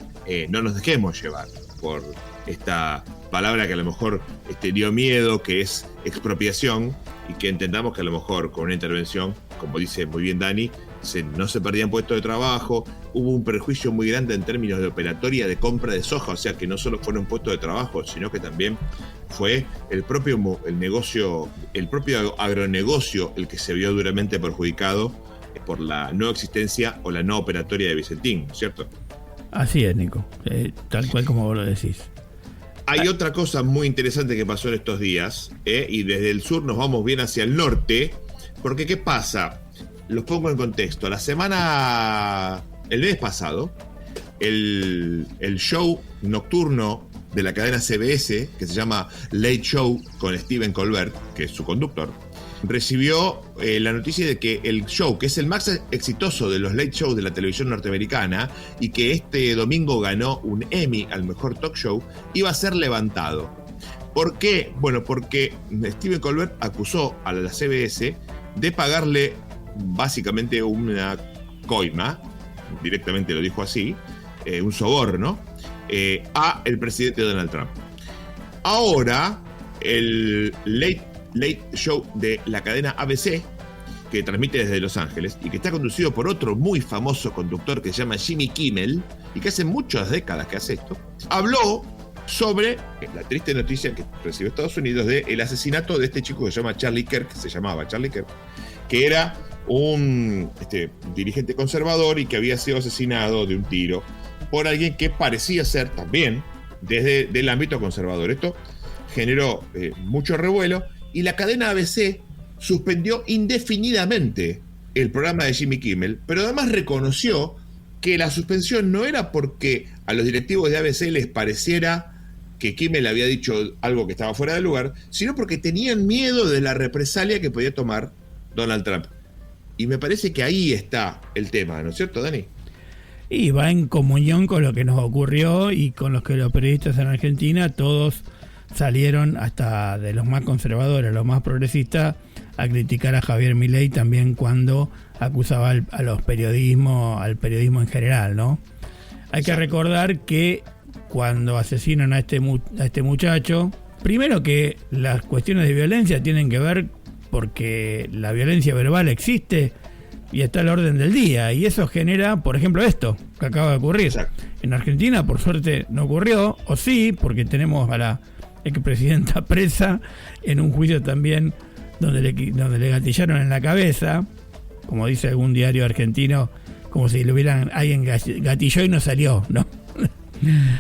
no nos dejemos llevar por esta palabra que a lo mejor dio miedo, que es expropiación, y que entendamos que a lo mejor con una intervención, como dice muy bien Dani, no se perdían puestos de trabajo, hubo un perjuicio muy grande en términos de operatoria de compra de soja, o sea que no solo fueron puestos de trabajo, sino que también fue el propio agronegocio el que se vio duramente perjudicado por la no existencia o la no operatoria de Vicentín, ¿cierto? Así es, Nico, tal cual como vos lo decís. Hay otra cosa muy interesante que pasó en estos días, y desde el sur nos vamos bien hacia el norte, porque ¿qué pasa? Los pongo en contexto. El mes pasado, el show nocturno de la cadena CBS, que se llama Late Show con Stephen Colbert, que es su conductor, recibió la noticia de que el show, que es el más exitoso de los late shows de la televisión norteamericana y que este domingo ganó un Emmy al mejor talk show, iba a ser levantado. ¿Por qué? Bueno, porque Stephen Colbert acusó a la CBS de pagarle básicamente una coima, directamente lo dijo así, un soborno, a el presidente Donald Trump. Ahora, el late show de la cadena ABC, que transmite desde Los Ángeles y que está conducido por otro muy famoso conductor que se llama Jimmy Kimmel y que hace muchas décadas que hace esto, habló sobre la triste noticia que recibió Estados Unidos del asesinato de este chico que se llamaba Charlie Kirk, que era un dirigente conservador y que había sido asesinado de un tiro por alguien que parecía ser también desde el ámbito conservador. Esto generó mucho revuelo y la cadena ABC suspendió indefinidamente el programa de Jimmy Kimmel, pero además reconoció que la suspensión no era porque a los directivos de ABC les pareciera que Kimmel había dicho algo que estaba fuera de lugar, sino porque tenían miedo de la represalia que podía tomar Donald Trump. Y me parece que ahí está el tema, ¿no es cierto, Dani? Y va en comunión con lo que nos ocurrió y con los que los periodistas en Argentina todos salieron, hasta de los más conservadores, los más progresistas, a criticar a Javier Milei también cuando acusaba al periodismo en general, ¿no? Hay que recordar que cuando asesinan a este muchacho, primero que las cuestiones de violencia tienen que ver porque la violencia verbal existe y está al orden del día, y eso genera, por ejemplo, esto que acaba de ocurrir. Exacto. En Argentina, por suerte, no ocurrió, o sí, porque tenemos a la expresidenta presa en un juicio también donde le gatillaron en la cabeza, como dice algún diario argentino, como si alguien gatilló y no salió, ¿no?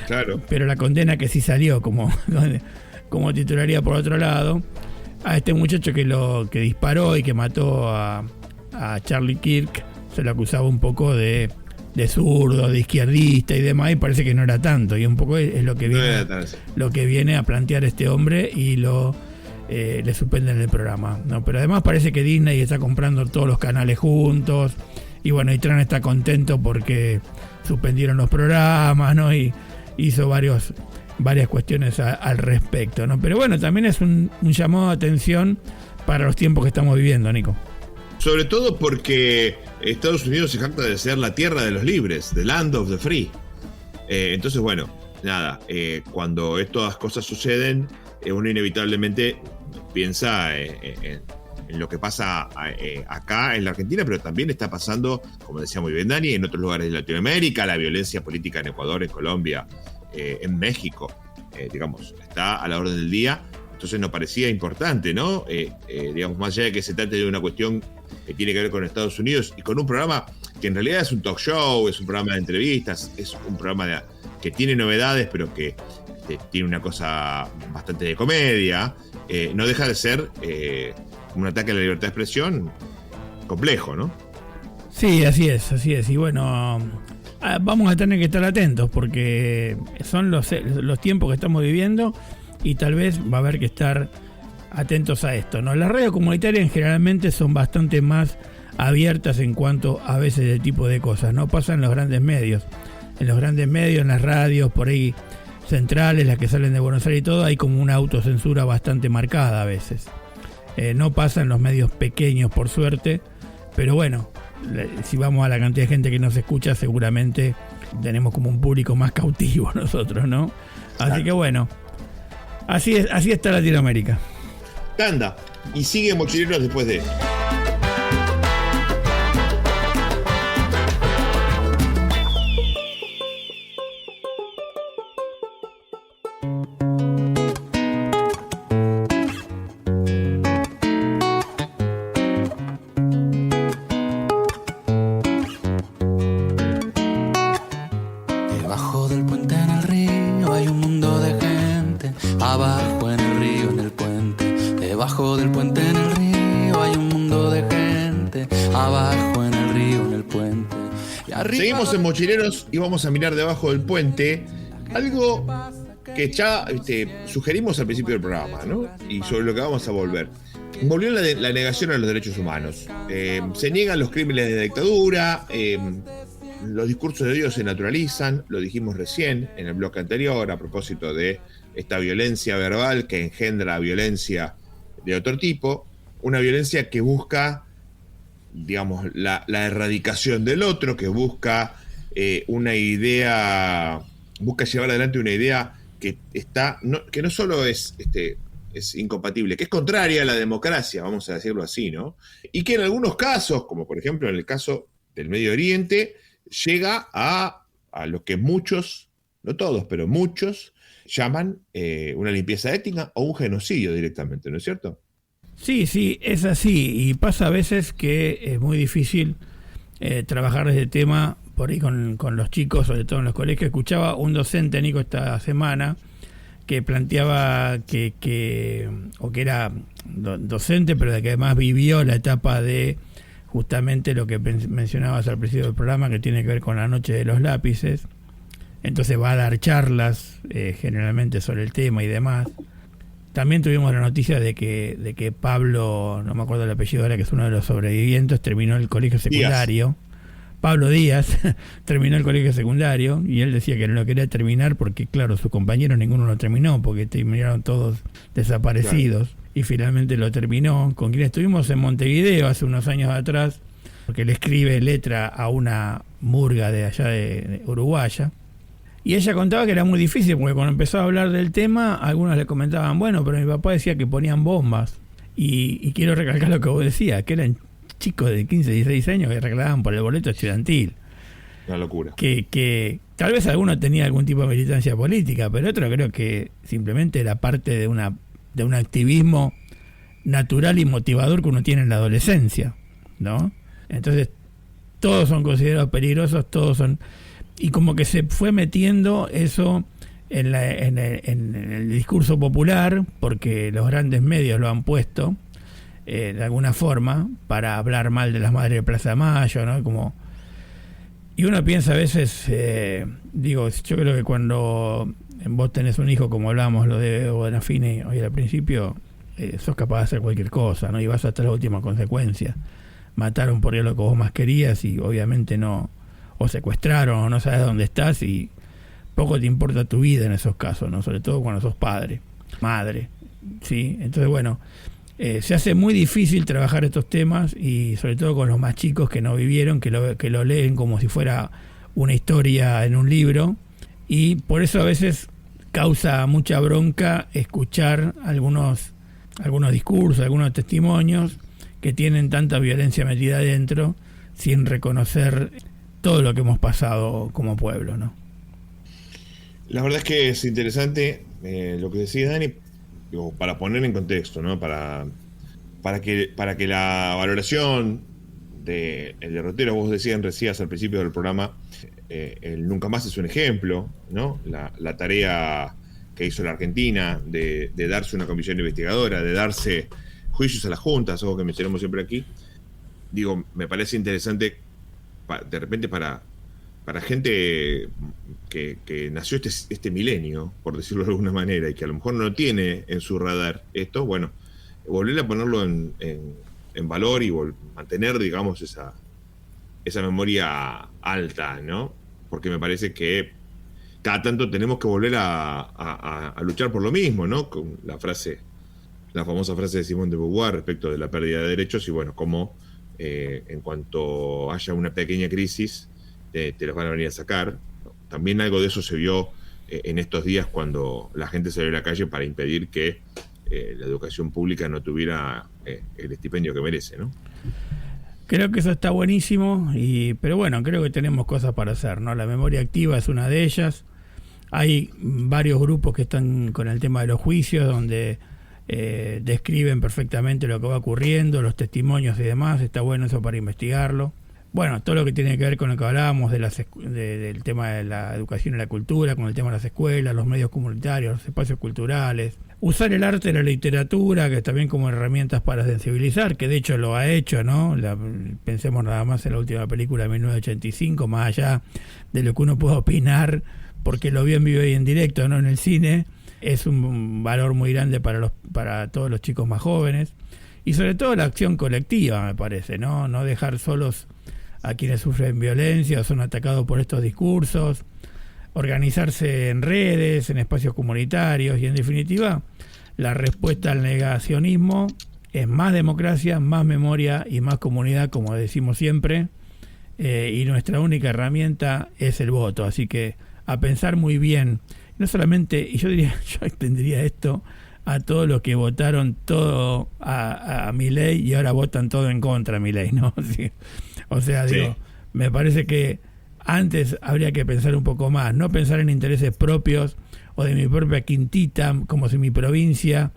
Claro. Pero la condena que sí salió, como titularía por otro lado, a este muchacho que disparó y que mató a Charlie Kirk, se lo acusaba un poco de zurdo, de izquierdista y demás, y parece que no era tanto, y un poco es lo que viene a plantear este hombre, y le suspenden el programa, ¿no? Pero además parece que Disney está comprando todos los canales juntos, y bueno, y Trump está contento porque suspendieron los programas, ¿no? Y hizo varias cuestiones al respecto, ¿no? Pero bueno, también es un llamado de atención para los tiempos que estamos viviendo, Nico. Sobre todo porque Estados Unidos se jacta de ser la tierra de los libres, the land of the free. Entonces, bueno, nada, cuando estas cosas suceden, uno inevitablemente piensa en lo que pasa acá en la Argentina, pero también está pasando, como decía muy bien Dani, en otros lugares de Latinoamérica, la violencia política en Ecuador, en Colombia, en México, digamos, está a la orden del día. Entonces nos parecía importante, ¿no? Digamos, más allá de que se trate de una cuestión que tiene que ver con Estados Unidos y con un programa que en realidad es un talk show, es un programa de entrevistas, es un programa que tiene novedades, pero que tiene una cosa bastante de comedia, no deja de ser un ataque a la libertad de expresión complejo, ¿no? Sí, así es. Y bueno, vamos a tener que estar atentos porque son los tiempos que estamos viviendo, y tal vez va a haber que estar atentos a esto, ¿no? Las radios comunitarias generalmente son bastante más abiertas en cuanto a veces de tipo de cosas, no pasa en los grandes medios. En los grandes medios, en las radios por ahí centrales, las que salen de Buenos Aires y todo, hay como una autocensura bastante marcada a veces. No pasa en los medios pequeños, por suerte, pero bueno, si vamos a la cantidad de gente que nos escucha, seguramente tenemos como un público más cautivo nosotros, ¿no? Así que bueno, así está Latinoamérica. Tanda, y sigue Mochileros después de... Debajo del puente en el río hay un mundo de gente. Abajo en el río, en el puente. Debajo del puente en el río hay un mundo de gente. Abajo en el río, en el puente. Seguimos en Mochileros y vamos a mirar debajo del puente algo que ya sugerimos al principio del programa, ¿no? Y sobre lo que vamos a volver. Volvió la negación a los derechos humanos. Se niegan los crímenes de dictadura, los discursos de odio se naturalizan, lo dijimos recién en el bloque anterior a propósito de esta violencia verbal que engendra violencia de otro tipo, una violencia que busca, digamos, la erradicación del otro, que busca una idea, busca llevar adelante una idea que no solo es incompatible, que es contraria a la democracia, vamos a decirlo así, ¿no? Y que en algunos casos, como por ejemplo en el caso del Medio Oriente, llega a lo que muchos, no todos, pero muchos, llaman una limpieza étnica o un genocidio directamente, ¿no es cierto? Sí, es así, y pasa a veces que es muy difícil trabajar ese tema por ahí con los chicos, sobre todo en los colegios. Escuchaba un docente, Nico, esta semana, que planteaba que era docente, pero de que además vivió la etapa de justamente lo que mencionabas al principio del programa, que tiene que ver con la noche de los lápices. Entonces va a dar charlas generalmente sobre el tema y demás. También tuvimos la noticia de que Pablo, no me acuerdo el apellido ahora, que es uno de los sobrevivientes, terminó el colegio secundario. Díaz. Pablo Díaz terminó el colegio secundario, y él decía que no lo quería terminar porque, claro, sus compañeros ninguno lo terminó, porque terminaron todos desaparecidos. Claro. Y finalmente lo terminó, con quien estuvimos en Montevideo hace unos años atrás, porque le escribe letra a una murga de allá de Uruguaya. Y ella contaba que era muy difícil, porque cuando empezó a hablar del tema, algunos le comentaban, bueno, pero mi papá decía que ponían bombas. Y quiero recalcar lo que vos decías, que eran chicos de 15, 16 años que reclamaban por el boleto estudiantil. Una locura. Que tal vez alguno tenía algún tipo de militancia política, pero otro creo que simplemente era parte de un activismo natural y motivador que uno tiene en la adolescencia, ¿no? Entonces, todos son considerados peligrosos, todos son... Y como que se fue metiendo eso en el discurso popular, porque los grandes medios lo han puesto, de alguna forma, para hablar mal de las madres de Plaza de Mayo, ¿no? Y uno piensa a veces, yo creo que cuando vos tenés un hijo, como hablábamos lo de Bonafini hoy al principio, sos capaz de hacer cualquier cosa, ¿no? Y vas hasta la última consecuencia. Mataron por lo que vos más querías y obviamente no, o secuestraron o no sabes dónde estás y poco te importa tu vida en esos casos, ¿no? Sobre todo cuando sos padre, madre, ¿sí? Entonces, bueno, se hace muy difícil trabajar estos temas y sobre todo con los más chicos que no vivieron, que lo leen como si fuera una historia en un libro, y por eso a veces causa mucha bronca escuchar algunos discursos, algunos testimonios que tienen tanta violencia metida adentro sin reconocer todo lo que hemos pasado como pueblo, ¿no? La verdad es que es interesante lo que decís, Dani, para poner en contexto, ¿no? Para que la valoración del derrotero, vos decías al principio del programa, el Nunca Más es un ejemplo, ¿no? La tarea que hizo la Argentina de darse una comisión investigadora, de darse juicios a las juntas, algo que mencionamos siempre aquí. Digo, me parece interesante de repente para gente que nació este milenio, por decirlo de alguna manera, y que a lo mejor no tiene en su radar esto, bueno, volver a ponerlo en valor y mantener, digamos, esa memoria alta, ¿no? Porque me parece que cada tanto tenemos que volver a luchar por lo mismo, ¿no? Con la famosa frase de Simone de Beauvoir respecto de la pérdida de derechos, y bueno, cómo en cuanto haya una pequeña crisis, te los van a venir a sacar. También algo de eso se vio en estos días cuando la gente salió a la calle para impedir que la educación pública no tuviera el estipendio que merece, ¿no? Creo que eso está buenísimo, pero bueno, creo que tenemos cosas para hacer, ¿no? La memoria activa es una de ellas. Hay varios grupos que están con el tema de los juicios, donde describen perfectamente lo que va ocurriendo, los testimonios y demás. Está bueno eso para investigarlo. Bueno, todo lo que tiene que ver con lo que hablábamos del tema de la educación y la cultura, con el tema de las escuelas, los medios comunitarios, los espacios culturales. Usar el arte y la literatura, que también como herramientas para sensibilizar, que de hecho lo ha hecho, ¿no? Pensemos nada más en la última película de 1985, más allá de lo que uno puede opinar, porque lo vio en vivo y en directo, no en el cine. Es un valor muy grande para todos los chicos más jóvenes. Y sobre todo la acción colectiva, me parece, ¿no? No dejar solos a quienes sufren violencia o son atacados por estos discursos, organizarse en redes, en espacios comunitarios, y en definitiva la respuesta al negacionismo es más democracia, más memoria y más comunidad, como decimos siempre, y nuestra única herramienta es el voto. Así que a pensar muy bien, no solamente, y yo extendería esto a todos los que votaron todo a Milei y ahora votan todo en contra de Milei, ¿no? Sí. O sea, digo, sí, me parece que antes habría que pensar un poco más, no pensar en intereses propios o de mi propia quintita, como si mi provincia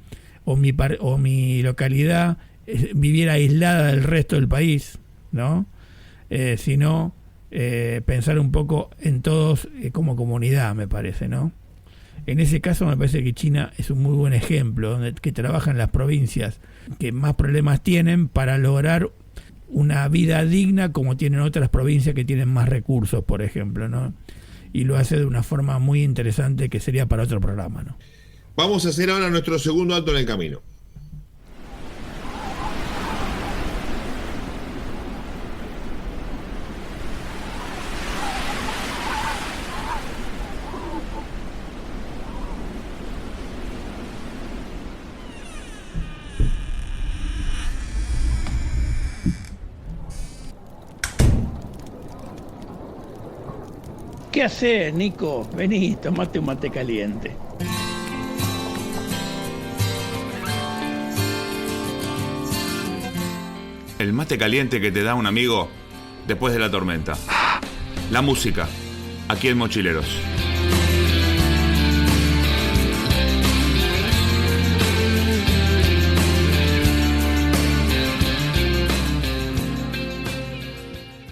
o mi localidad viviera aislada del resto del país, ¿no? Sino pensar un poco en todos como comunidad, me parece, ¿no? En ese caso me parece que China es un muy buen ejemplo, que trabaja en las provincias que más problemas tienen para lograr una vida digna, como tienen otras provincias que tienen más recursos, por ejemplo, ¿no? Y lo hace de una forma muy interesante que sería para otro programa, ¿no? Vamos a hacer ahora nuestro segundo alto en el camino. ¿Qué haces, Nico? Vení, tomate un mate caliente. El mate caliente que te da un amigo después de la tormenta. La música, aquí en Mochileros.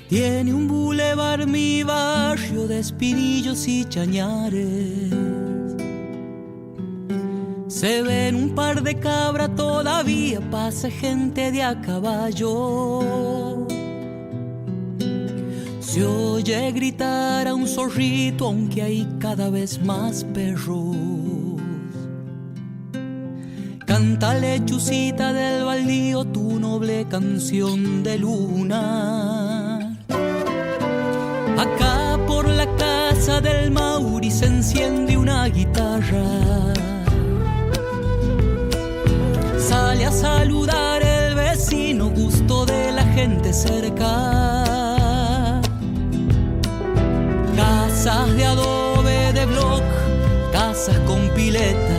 Tiene un bulevar mi barrio de espinillos y chañares. Se ven un par de cabras, todavía pasa gente de a caballo. Se oye gritar a un zorrito, aunque hay cada vez más perros. Canta lechucita del baldío tu noble canción de luna. Acá por la casa del Mauri se enciende una guitarra. Sale a saludar el vecino, gusto de la gente cerca. Casas de adobe de bloc, casas con pileta.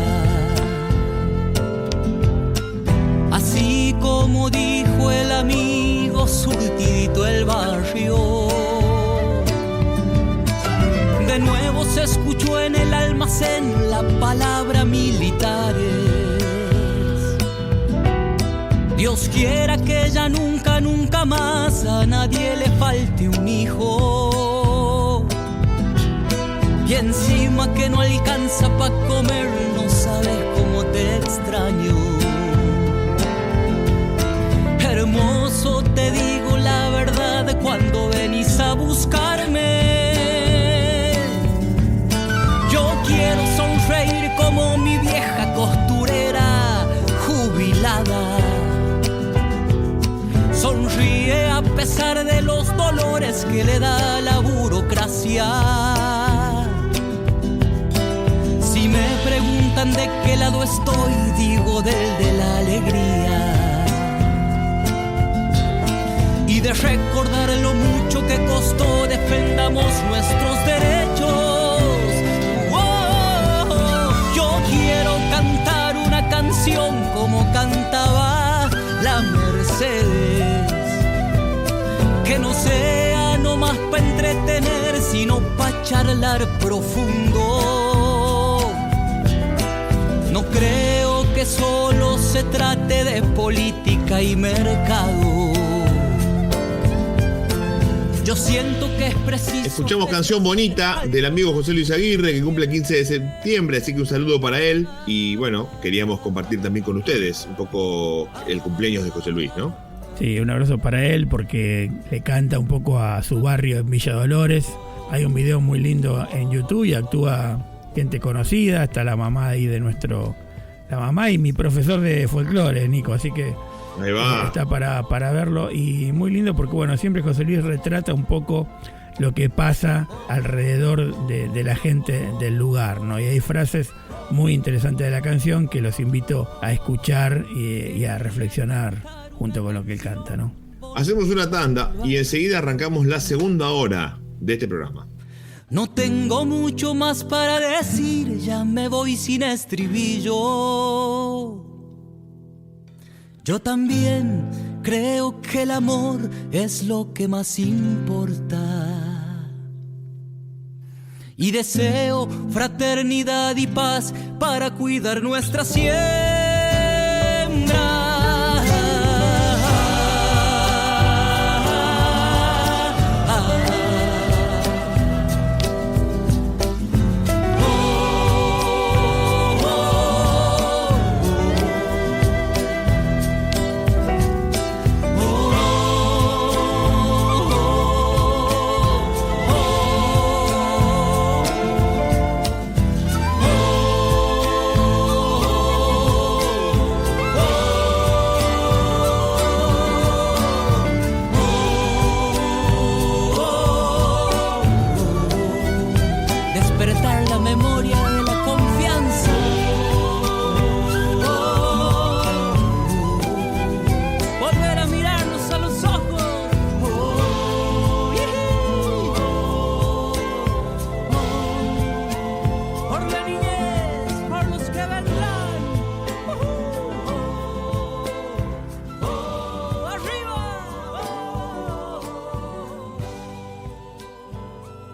Así como dijo el amigo, surtidito el barrio. De nuevo se escuchó en el almacén la palabra militares. Dios quiera que ya nunca, nunca más a nadie le falte un hijo. Y encima que no alcanza pa' comer, no sabes cómo te extraño. Hermoso, te digo la verdad, cuando venís a buscarme. Yo quiero sonreír como mi vieja costurera jubilada. Sonríe a pesar de los dolores que le da la burocracia. Si me preguntan de qué lado estoy, digo del de la alegría. Y de recordar lo mucho que costó, defendamos nuestros derechos. Yo quiero cantar una canción como cantaba la Mercedes, que no sea nomás pa' entretener, sino pa' charlar profundo. No creo que solo se trate de política y mercado. Yo siento que es preciso. Escuchamos Canción Bonita del amigo José Luis Aguirre, que cumple el 15 de septiembre, así que un saludo para él. Y bueno, queríamos compartir también con ustedes un poco el cumpleaños de José Luis, ¿no? Sí, un abrazo para él porque le canta un poco a su barrio en Villa Dolores. Hay un video muy lindo en YouTube y actúa gente conocida. Está la mamá ahí de la mamá y mi profesor de folclore, Nico, así que ahí va. Está para verlo y muy lindo porque bueno, siempre José Luis retrata un poco lo que pasa alrededor de la gente del lugar, ¿no? Y hay frases muy interesantes de la canción que los invito a escuchar y a reflexionar junto con lo que él canta, ¿no? Hacemos una tanda y enseguida arrancamos la segunda hora de este programa. No tengo mucho más para decir, ya me voy sin estribillo. Yo también creo que el amor es lo que más importa. Y deseo fraternidad y paz para cuidar nuestra siembra.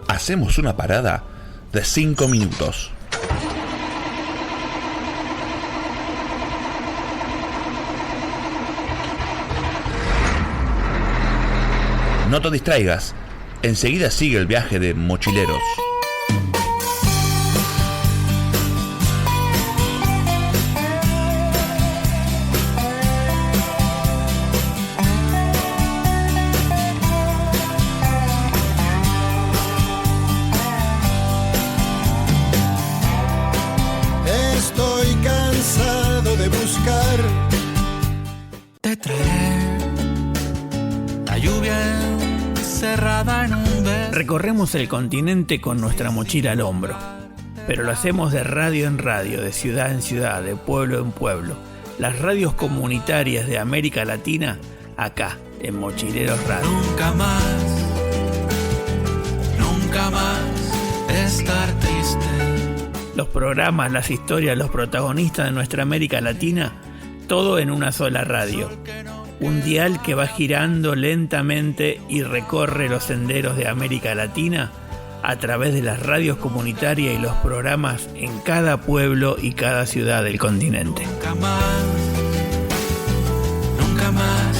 Hacemos una parada de 5 minutos. No te distraigas, enseguida sigue el viaje de Mochileros. te traeré la lluvia encerrada en un beso. Recorremos el continente con nuestra mochila al hombro, pero lo hacemos de radio en radio, de ciudad en ciudad, de pueblo en pueblo. Las radios comunitarias de América Latina, acá, en Mochileros Radio. Nunca más estar triste. Los programas, las historias, los protagonistas de nuestra América Latina, todo en una sola radio. Un dial que va girando lentamente y recorre los senderos de América Latina a través de las radios comunitarias y los programas en cada pueblo y cada ciudad del continente. Nunca más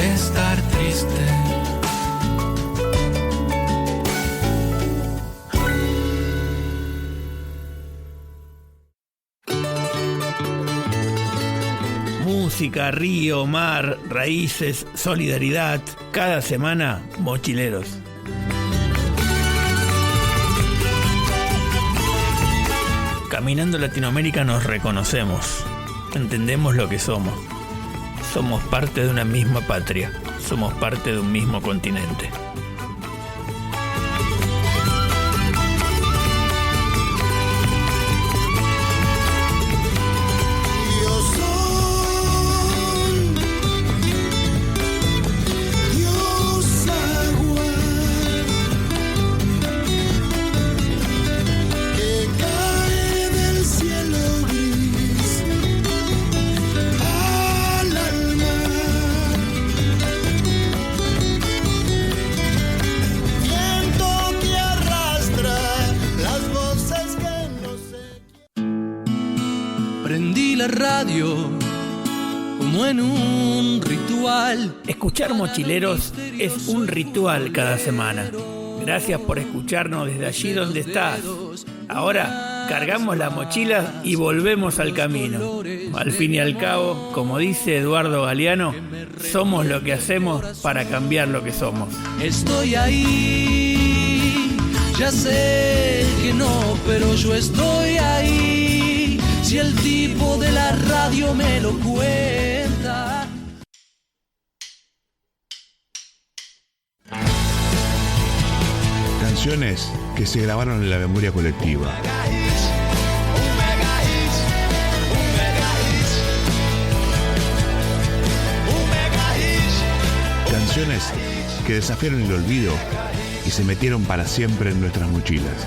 estar triste. Música, río, mar, raíces, solidaridad. Cada semana, Mochileros. Caminando Latinoamérica nos reconocemos, entendemos lo que somos. Somos parte de una misma patria, somos parte de un mismo continente. Como en un ritual. Escuchar Mochileros es un ritual cada semana. Gracias por escucharnos desde allí donde estás. Ahora cargamos las mochilas y volvemos al camino. Al fin y al cabo, como dice Eduardo Galeano, somos lo que hacemos para cambiar lo que somos. Estoy ahí, ya sé que no, pero yo estoy ahí. Si el tipo de la radio me lo cuenta. Canciones que se grabaron en la memoria colectiva. Canciones que desafiaron el olvido y se metieron para siempre en nuestras mochilas.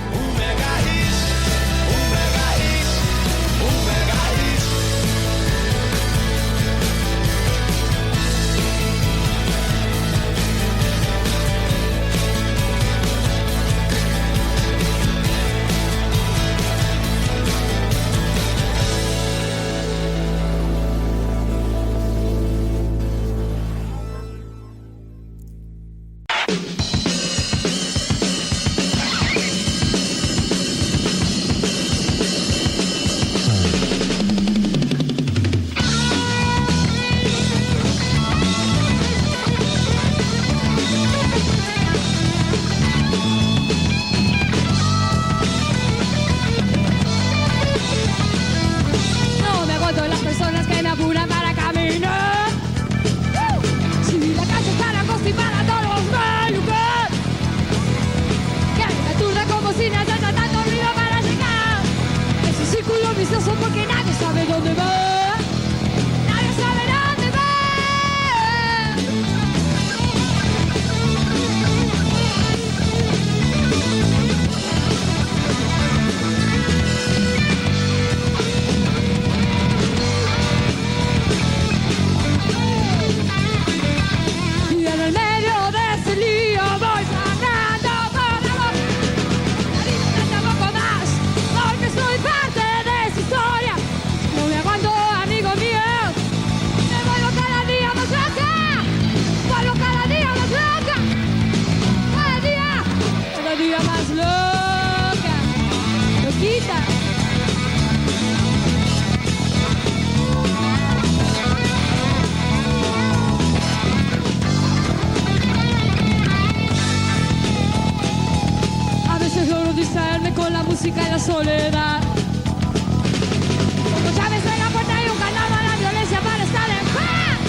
Porque nadie sabe dónde va, nadie sabe dónde va. Y en el medio de ese lío voy sangrando por amor. Nadie me tampoco más, porque soy parte de esa historia. No me aguanto, amigo mío. Me vuelvo cada día más loca. Vuelvo cada día más loca. Cada día más loca. Loquita. A veces logro distraerme con la música y la soledad. Como llaves en la puerta y un candado a la violencia para estar en paz.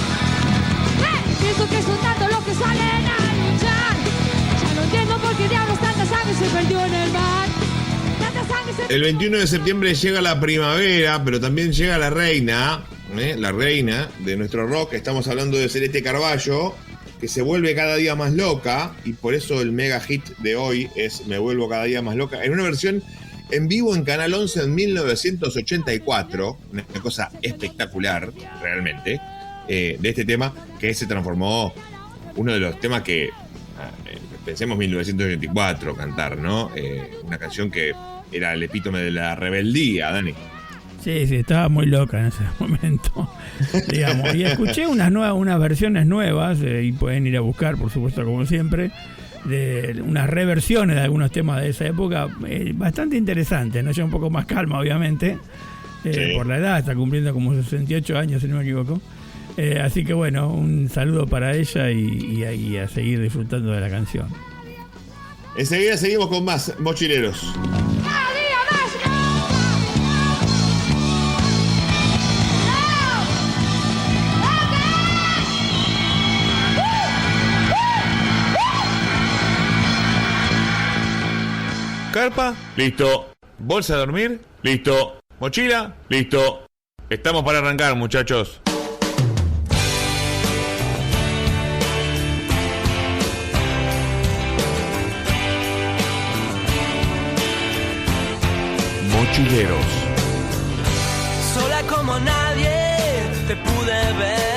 El 21 de septiembre llega la primavera, pero también llega la reina de nuestro rock. Estamos hablando de Celeste Carballo, que se vuelve cada día más loca, y por eso el mega hit de hoy es Me vuelvo cada día más loca, en una versión en vivo en Canal 11 en 1984, una cosa espectacular, realmente, de este tema, que se transformó uno de los temas que, pensemos 1984, cantar, ¿no? Una canción que era el epítome de la rebeldía, Dani. Sí, estaba muy loca en ese momento, digamos. Y escuché unas versiones nuevas, y pueden ir a buscar, por supuesto, como siempre, de unas reversiones de algunos temas de esa época, bastante interesantes, ¿no? Ya un poco más calma, obviamente, por la edad, está cumpliendo como 68 años, si no me equivoco. Así que bueno, un saludo para ella y a seguir disfrutando de la canción. Enseguida seguimos con más mochileros. Carpa, listo. Bolsa de dormir, listo. Mochila, listo. Estamos para arrancar, muchachos. Mochileros. Sola como nadie te pude ver.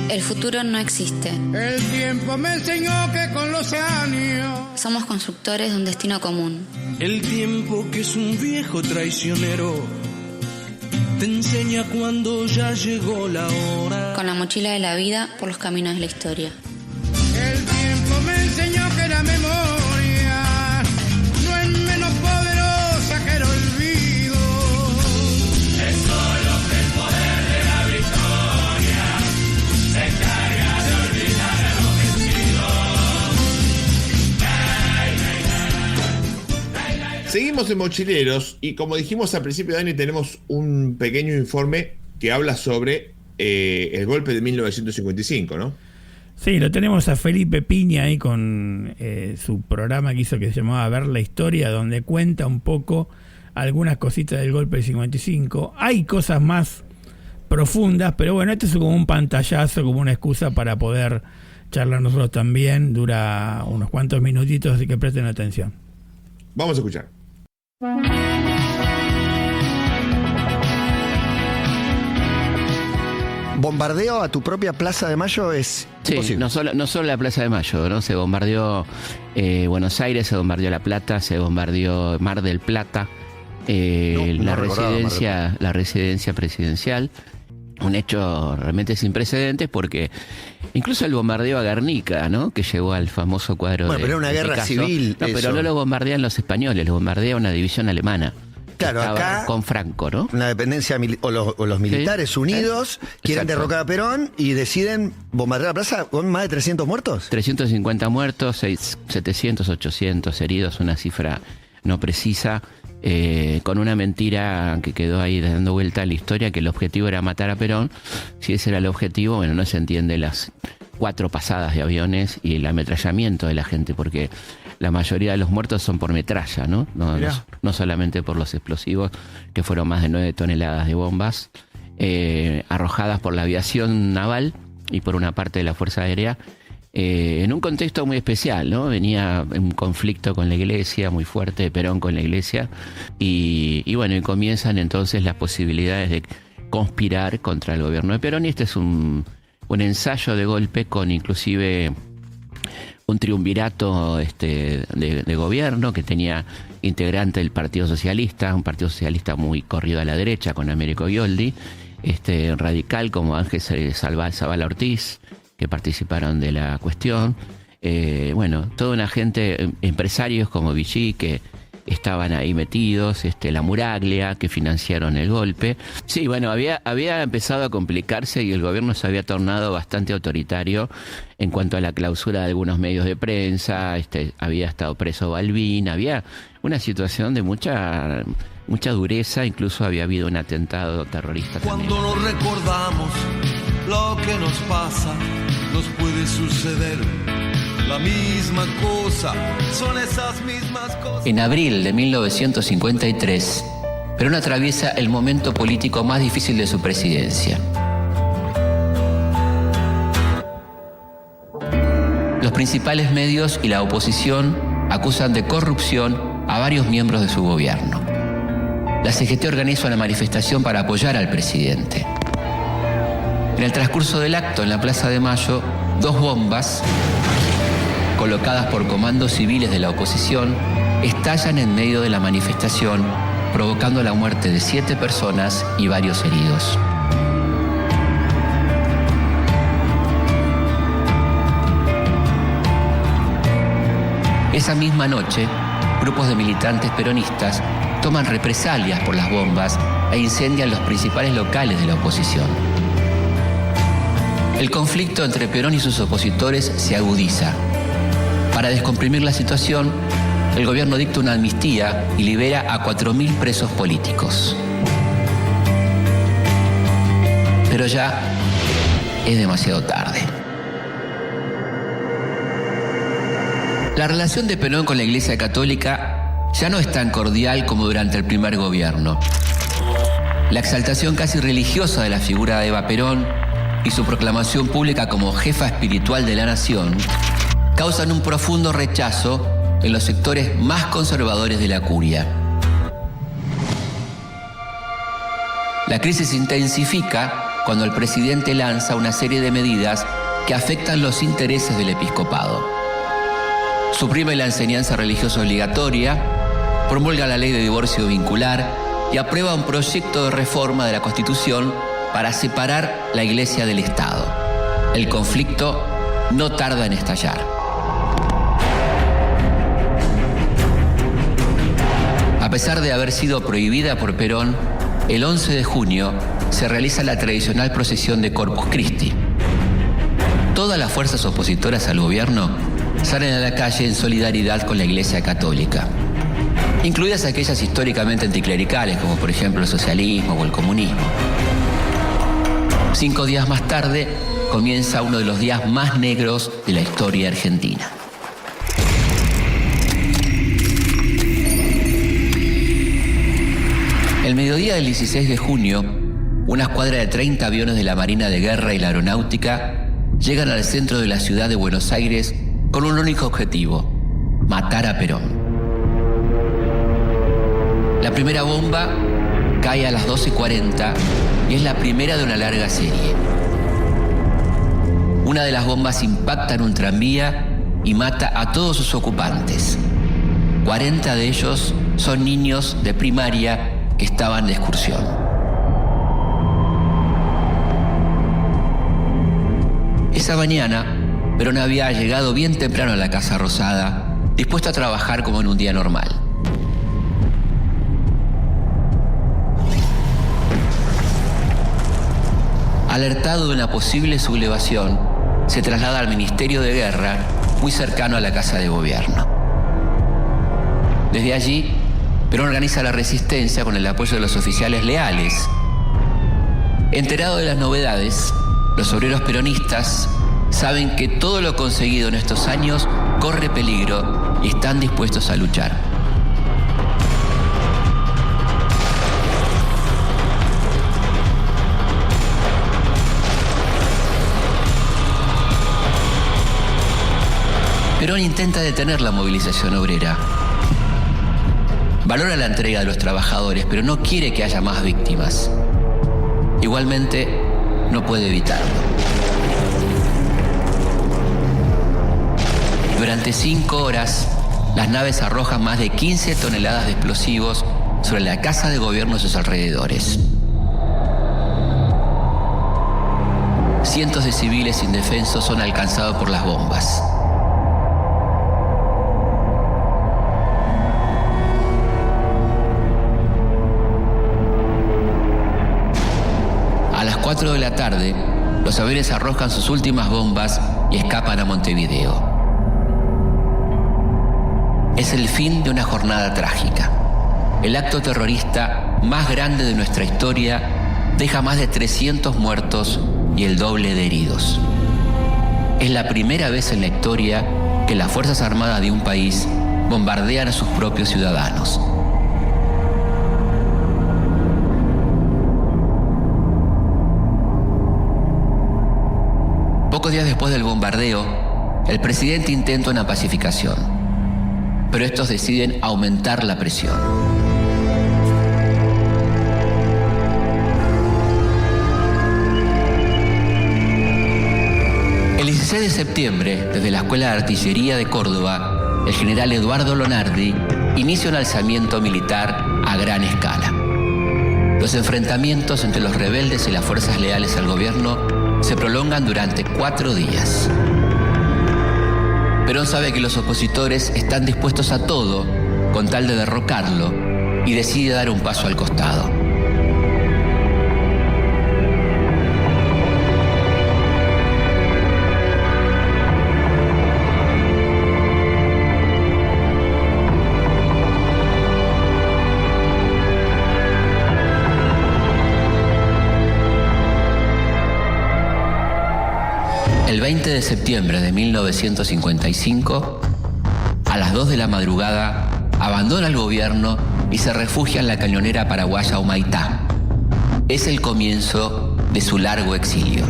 El futuro no existe. El tiempo me enseñó que con los años somos constructores de un destino común. El tiempo, que es un viejo traicionero, te enseña cuando ya llegó la hora. Con la mochila de la vida por los caminos de la historia. El tiempo me enseñó que la memoria no es menos poderosa que el olvido. Es solo que el poder de la victoria se encarga de olvidar a los vencidos. Seguimos en Mochileros, y como dijimos al principio, Dani, tenemos un pequeño informe que habla sobre el golpe de 1955, ¿no? Sí, lo tenemos a Felipe Piña ahí con su programa que hizo, que se llamaba Ver la Historia, donde cuenta un poco algunas cositas del golpe del 55. Hay cosas más profundas, pero bueno, esto es como un pantallazo, como una excusa para poder charlar nosotros también. Dura unos cuantos minutitos, así que presten atención. Vamos a escuchar. ¿Bombardeo a tu propia Plaza de Mayo es imposible? No solo la Plaza de Mayo, ¿no? Se bombardeó Buenos Aires, se bombardeó La Plata, se bombardeó Mar del Plata, la residencia presidencial. Un hecho realmente sin precedentes, porque incluso el bombardeo a Guernica, ¿no? Que llegó al famoso cuadro. Bueno, pero era una guerra civil. No, pero no lo bombardean los españoles, lo bombardea una división alemana. Claro, acá con Franco, ¿no? Una dependencia o los militares unidos quieren derrocar a Perón y deciden bombardear la plaza con más de 300 muertos. 350 muertos, 700, 800 heridos, una cifra no precisa, con una mentira que quedó ahí dando vuelta a la historia, que el objetivo era matar a Perón. Si ese era el objetivo, bueno, no se entiende las 4 pasadas de aviones y el ametrallamiento de la gente, porque la mayoría de los muertos son por metralla, ¿no? No solamente por los explosivos, que fueron más de 9 toneladas de bombas arrojadas por la aviación naval y por una parte de la Fuerza Aérea, en un contexto muy especial, ¿no? Venía un conflicto con la Iglesia muy fuerte, de Perón con la Iglesia, y bueno, y comienzan entonces las posibilidades de conspirar contra el gobierno de Perón, y este es un ensayo de golpe con inclusive un triunvirato de gobierno que tenía integrante del Partido Socialista, un Partido Socialista muy corrido a la derecha con Américo Bioldi, radical como Ángel Zavala Ortiz, que participaron de la cuestión. Bueno, toda una gente, empresarios como Vichy, que estaban ahí metidos, la Muraglia, que financiaron el golpe. Sí, bueno, había empezado a complicarse y el gobierno se había tornado bastante autoritario en cuanto a la clausura de algunos medios de prensa, había estado preso Balbín, había una situación de mucha dureza, incluso había habido un atentado terrorista también. Cuando nos recordamos lo que nos pasa, nos puede de suceder la misma cosa, son esas mismas cosas. En abril de 1953, Perón atraviesa el momento político más difícil de su presidencia. Los principales medios y la oposición acusan de corrupción a varios miembros de su gobierno. La CGT organiza una manifestación para apoyar al presidente. En el transcurso del acto en la Plaza de Mayo, 2 bombas, colocadas por comandos civiles de la oposición, estallan en medio de la manifestación, provocando la muerte de 7 personas y varios heridos. Esa misma noche, grupos de militantes peronistas toman represalias por las bombas e incendian los principales locales de la oposición. El conflicto entre Perón y sus opositores se agudiza. Para descomprimir la situación, el gobierno dicta una amnistía y libera a 4.000 presos políticos. Pero ya es demasiado tarde. La relación de Perón con la Iglesia Católica ya no es tan cordial como durante el primer gobierno. La exaltación casi religiosa de la figura de Eva Perón y su proclamación pública como jefa espiritual de la nación causan un profundo rechazo en los sectores más conservadores de la curia. La crisis se intensifica cuando el presidente lanza una serie de medidas que afectan los intereses del episcopado. Suprime la enseñanza religiosa obligatoria, promulga la ley de divorcio vincular y aprueba un proyecto de reforma de la Constitución para separar la Iglesia del Estado. El conflicto no tarda en estallar. A pesar de haber sido prohibida por Perón, el 11 de junio se realiza la tradicional procesión de Corpus Christi. Todas las fuerzas opositoras al gobierno salen a la calle en solidaridad con la Iglesia Católica, incluidas aquellas históricamente anticlericales, como por ejemplo el socialismo o el comunismo. 5 días más tarde comienza uno de los días más negros de la historia argentina. El mediodía del 16 de junio, una escuadra de 30 aviones de la Marina de Guerra y la Aeronáutica llegan al centro de la ciudad de Buenos Aires con un único objetivo: matar a Perón. La primera bomba cae a las 12:40 y es la primera de una larga serie. Una de las bombas impacta en un tranvía y mata a todos sus ocupantes. 40 de ellos son niños de primaria que estaban de excursión. Esa mañana, Perón había llegado bien temprano a la Casa Rosada, dispuesto a trabajar como en un día normal. Alertado de una posible sublevación, se traslada al Ministerio de Guerra, muy cercano a la Casa de Gobierno. Desde allí, Perón organiza la resistencia con el apoyo de los oficiales leales. Enterado de las novedades, los obreros peronistas saben que todo lo conseguido en estos años corre peligro y están dispuestos a luchar. Perón intenta detener la movilización obrera. Valora la entrega de los trabajadores, pero no quiere que haya más víctimas. Igualmente, no puede evitarlo. Durante 5 horas, las naves arrojan más de 15 toneladas de explosivos sobre la Casa de Gobierno y sus alrededores. Cientos de civiles indefensos son alcanzados por las bombas. A las 4 de la tarde, los aviones arrojan sus últimas bombas y escapan a Montevideo. Es el fin de una jornada trágica. El acto terrorista más grande de nuestra historia deja más de 300 muertos y el doble de heridos. es la primera vez en la historia que las Fuerzas Armadas de un país bombardean a sus propios ciudadanos. Pocos días después del bombardeo, el presidente intenta una pacificación, pero estos deciden aumentar la presión. El 16 de septiembre, desde la Escuela de Artillería de Córdoba, el general Eduardo Lonardi inicia un alzamiento militar a gran escala. Los enfrentamientos entre los rebeldes y las fuerzas leales al gobierno se prolongan durante 4 días. Perón sabe que los opositores están dispuestos a todo con tal de derrocarlo y decide dar un paso al costado. El 20 de septiembre de 1955, a las 2 de la madrugada, abandona el gobierno y se refugia en la cañonera paraguaya Humaitá. Es el comienzo de su largo exilio.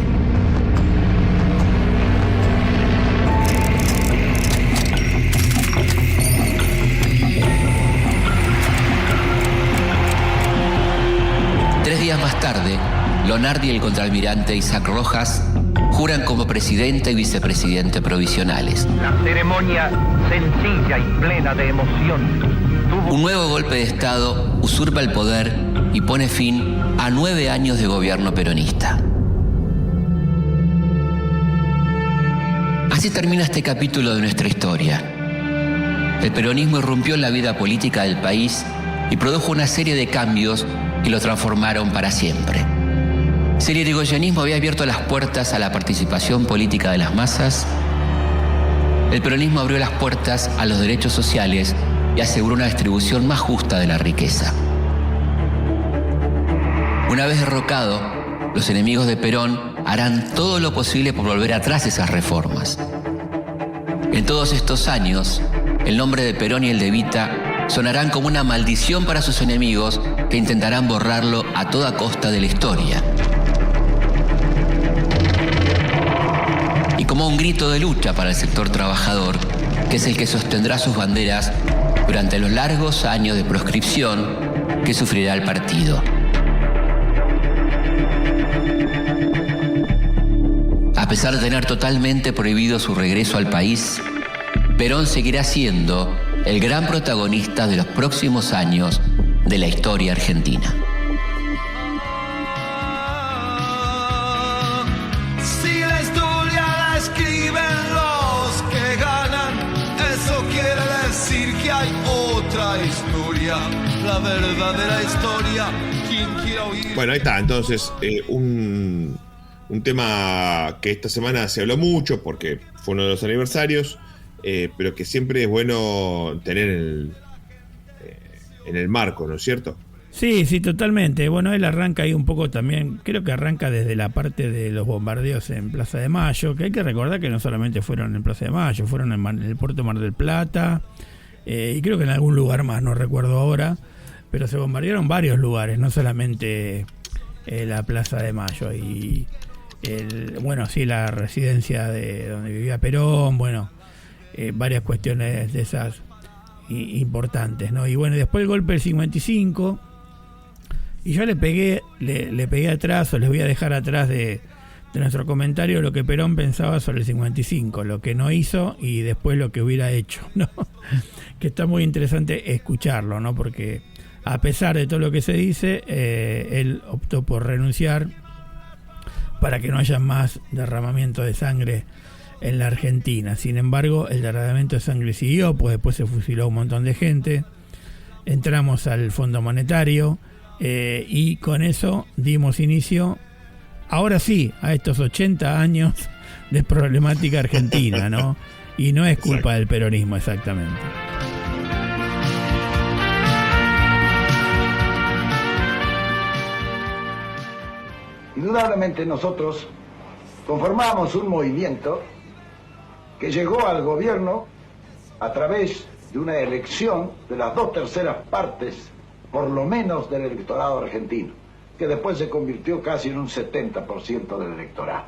Tres días más tarde, Lonardi y el contraalmirante Isaac Rojas juran como presidente y vicepresidente provisionales. La ceremonia, sencilla y plena de emoción. Un nuevo golpe de Estado usurpa el poder y pone fin a 9 años de gobierno peronista. Así termina este capítulo de nuestra historia. El peronismo irrumpió en la vida política del país y produjo una serie de cambios que lo transformaron para siempre. Si el irigoyenismo había abierto las puertas a la participación política de las masas, el peronismo abrió las puertas a los derechos sociales y aseguró una distribución más justa de la riqueza. Una vez derrocado, los enemigos de Perón harán todo lo posible por volver atrás esas reformas. En todos estos años, el nombre de Perón y el de Evita sonarán como una maldición para sus enemigos que intentarán borrarlo a toda costa de la historia. Y como un grito de lucha para el sector trabajador, que es el que sostendrá sus banderas durante los largos años de proscripción que sufrirá el partido. A pesar de tener totalmente prohibido su regreso al país, Perón seguirá siendo el gran protagonista de los próximos años de la historia argentina. Si la historia la escriben los que ganan, eso quiere decir que hay otra historia, la verdadera historia. Quien quiera oír. Bueno, ahí está. Entonces, un tema que esta semana se habló mucho porque fue uno de los aniversarios, pero que siempre es bueno tener en el marco, ¿no es cierto? Sí, sí, totalmente. Bueno, él arranca ahí un poco también, creo que arranca desde la parte de los bombardeos en Plaza de Mayo, que hay que recordar que no solamente fueron en Plaza de Mayo, fueron en el puerto de Mar del Plata, y creo que en algún lugar más, no recuerdo ahora, pero se bombardearon varios lugares, no solamente la Plaza de Mayo, y bueno, sí, la residencia de donde vivía Perón, bueno, varias cuestiones de esas importantes, ¿no? Y bueno, después el golpe del 55, y yo le pegué atrás, o les voy a dejar atrás de nuestro comentario lo que Perón pensaba sobre el 55, lo que no hizo y después lo que hubiera hecho, ¿no? Que está muy interesante escucharlo, ¿no? Porque a pesar de todo lo que se dice, él optó por renunciar para que no haya más derramamiento de sangre en la Argentina. Sin embargo, el derramamiento de sangre siguió, pues después se fusiló un montón de gente. Entramos al Fondo Monetario y con eso dimos inicio, ahora sí, a estos 80 años de problemática argentina, ¿no? Y no es culpa del peronismo exactamente. Indudablemente nosotros conformamos un movimiento que llegó al gobierno a través de una elección de las 2/3 partes, por lo menos, del electorado argentino, que después se convirtió casi en un 70% del electorado.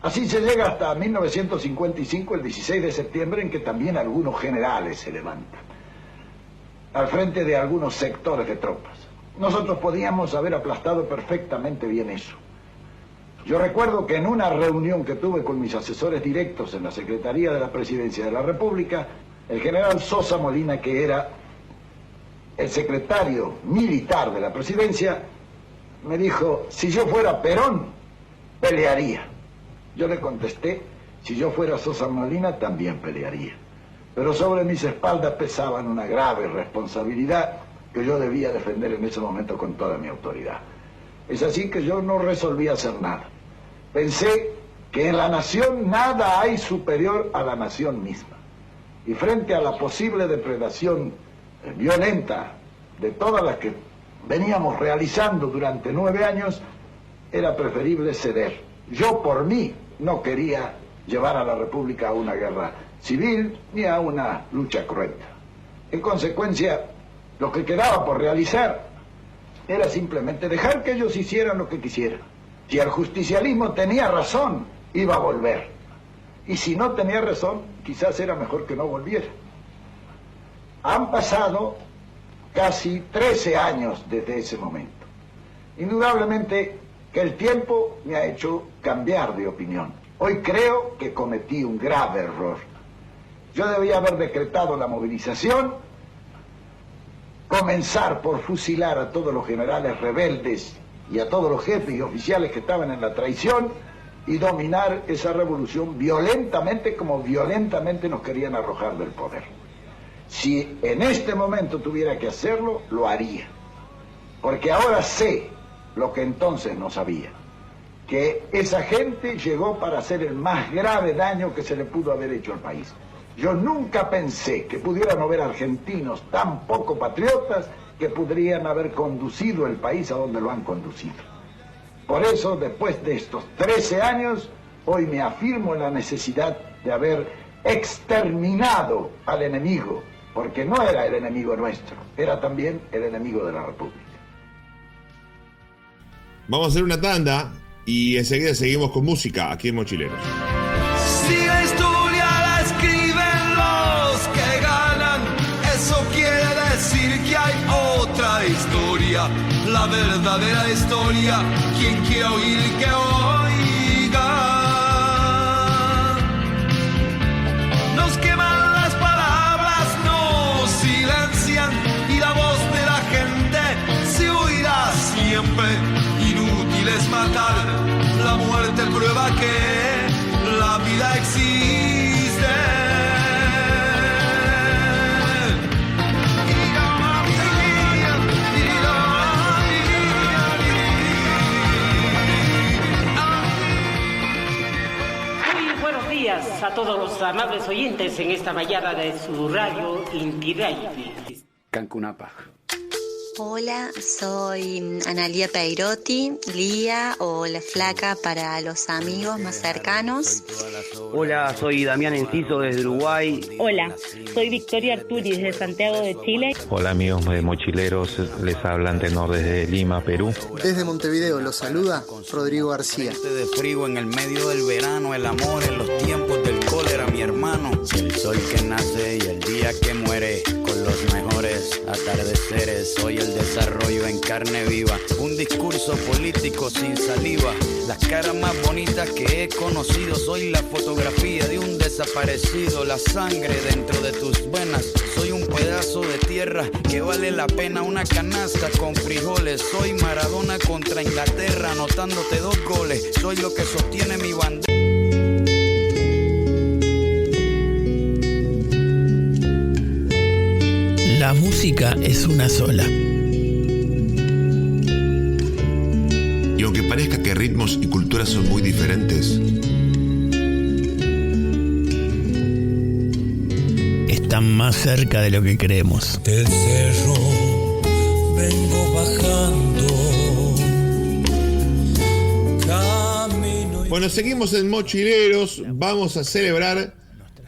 Así se llega hasta 1955, el 16 de septiembre, en que también algunos generales se levantan al frente de algunos sectores de tropas. Nosotros podíamos haber aplastado perfectamente bien eso. Yo recuerdo que en una reunión que tuve con mis asesores directos en la Secretaría de la Presidencia de la República, el general Sosa Molina, que era el secretario militar de la Presidencia, me dijo: si yo fuera Perón, pelearía. Yo le contesté: si yo fuera Sosa Molina, también pelearía. Pero sobre mis espaldas pesaban una grave responsabilidad que yo debía defender en ese momento con toda mi autoridad. Es así que yo no resolví hacer nada. Pensé que en la nación nada hay superior a la nación misma. Y frente a la posible depredación violenta de todas las que veníamos realizando durante 9 años, era preferible ceder. Yo por mí no quería llevar a la República a una guerra civil ni a una lucha cruenta. En consecuencia, lo que quedaba por realizar era simplemente dejar que ellos hicieran lo que quisieran. Si el justicialismo tenía razón, iba a volver. Y si no tenía razón, quizás era mejor que no volviera. Han pasado casi 13 años desde ese momento. Indudablemente que el tiempo me ha hecho cambiar de opinión. Hoy creo que cometí un grave error. Yo debía haber decretado la movilización, comenzar por fusilar a todos los generales rebeldes y a todos los jefes y oficiales que estaban en la traición y dominar esa revolución violentamente, como violentamente nos querían arrojar del poder. Si en este momento tuviera que hacerlo, lo haría. Porque ahora sé lo que entonces no sabía. Que esa gente llegó para hacer el más grave daño que se le pudo haber hecho al país. Yo nunca pensé que pudieran haber argentinos tan poco patriotas que podrían haber conducido el país a donde lo han conducido. Por eso, después de estos 13 años, hoy me afirmo en la necesidad de haber exterminado al enemigo, porque no era el enemigo nuestro, era también el enemigo de la República. Vamos a hacer una tanda y enseguida seguimos con música aquí en Mochileros. Si la historia la escriben los que ganan, eso quiere decir que hay otra historia, la verdadera historia. Quien quiera oír que oiga. Nos queman las palabras, nos silencian y la voz de la gente se oirá siempre. Inútil es matar, la muerte prueba que la vida existe. Muy buenos días a todos los amables oyentes en esta mañana de su radio Inti Raymi. Cancunapa. Hola, soy Analía Peirotti, Lía o La Flaca para los amigos más cercanos. Hola, soy Damián Enciso desde Uruguay. Hola, soy Victoria Arturi desde Santiago de Chile. Hola amigos de Mochileros, les habla Antenor desde Lima, Perú. Desde Montevideo los saluda Rodrigo García. De frío en el medio del verano, el amor en los tiempos del cólera, mi hermano. El sol que nace y el día que muere, con los mejores atardeceres. Soy el desarrollo en carne viva, un discurso político sin saliva. Las caras más bonitas que he conocido, soy la fotografía de un desaparecido. La sangre dentro de tus venas, soy un pedazo de tierra que vale la pena una canasta con frijoles. Soy Maradona contra Inglaterra, anotándote 2 goles. Soy lo que sostiene mi bandera. La música es una sola. Y aunque parezca que ritmos y culturas son muy diferentes, están más cerca de lo que creemos. Del cerro vengo bajando. Bueno, seguimos en Mochileros. Vamos a celebrar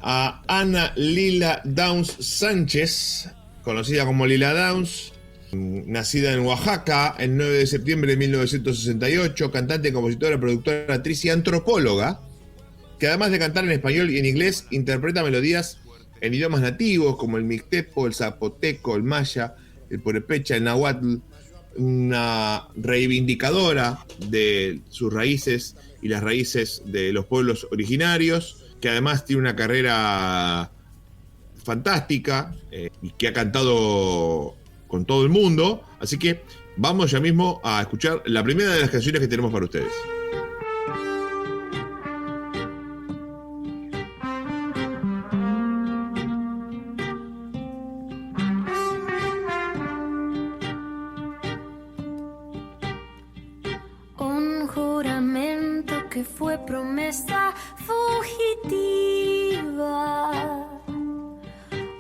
a Ana Lila Downs Sánchez, conocida como Lila Downs, nacida en Oaxaca el 9 de septiembre de 1968, cantante, compositora, productora, actriz y antropóloga, que además de cantar en español y en inglés, interpreta melodías en idiomas nativos como el mixteco, el zapoteco, el maya, el purépecha, el náhuatl, una reivindicadora de sus raíces y las raíces de los pueblos originarios, que además tiene una carrera fantástica y que ha cantado con todo el mundo. Así que vamos ya mismo a escuchar la primera de las canciones que tenemos para ustedes. Un juramento que fue promesa fugitiva,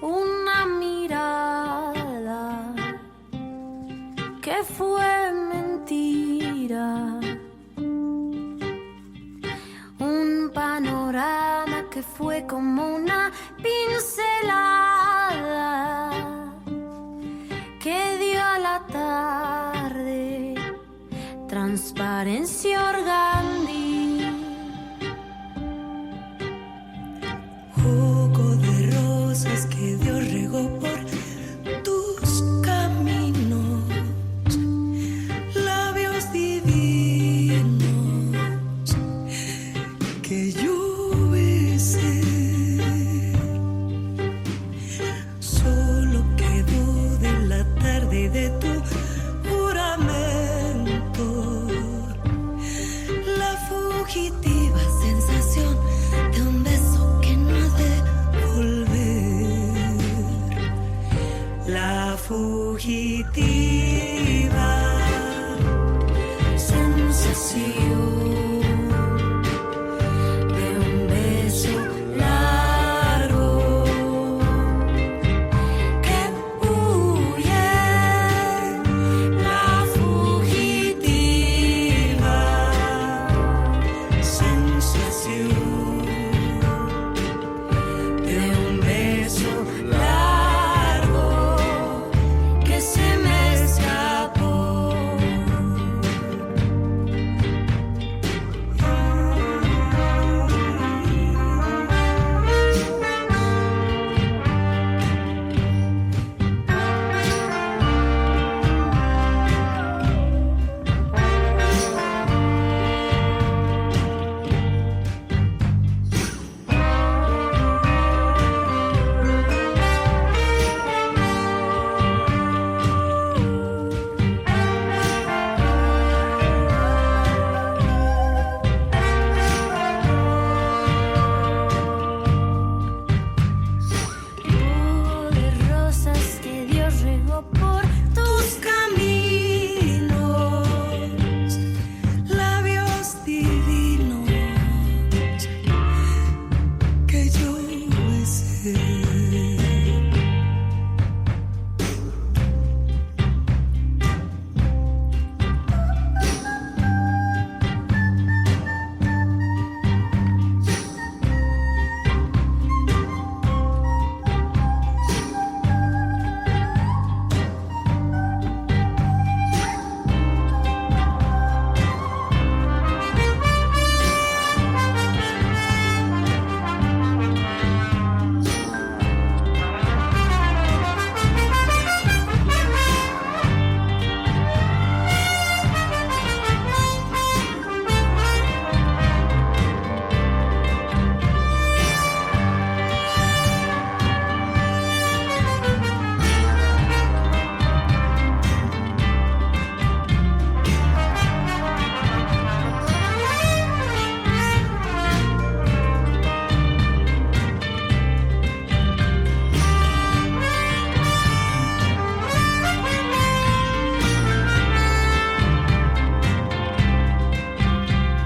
una mirada que fue mentira, un panorama que fue como una pincelada que dio a la tarde transparencia orgánica. Jugo de rosas que Dios regó por tus caminos, labios divinos que yo besé. Solo quedó de la tarde de tu juramento la fugitiva sensación de un beso que no ha de volver. La fugitiva sensación de un beso largo que huye. La fugitiva sensación de un beso largo que se me escapó. Jugo de rosas que Dios regó por tus caminos, labios divinos que yo besé.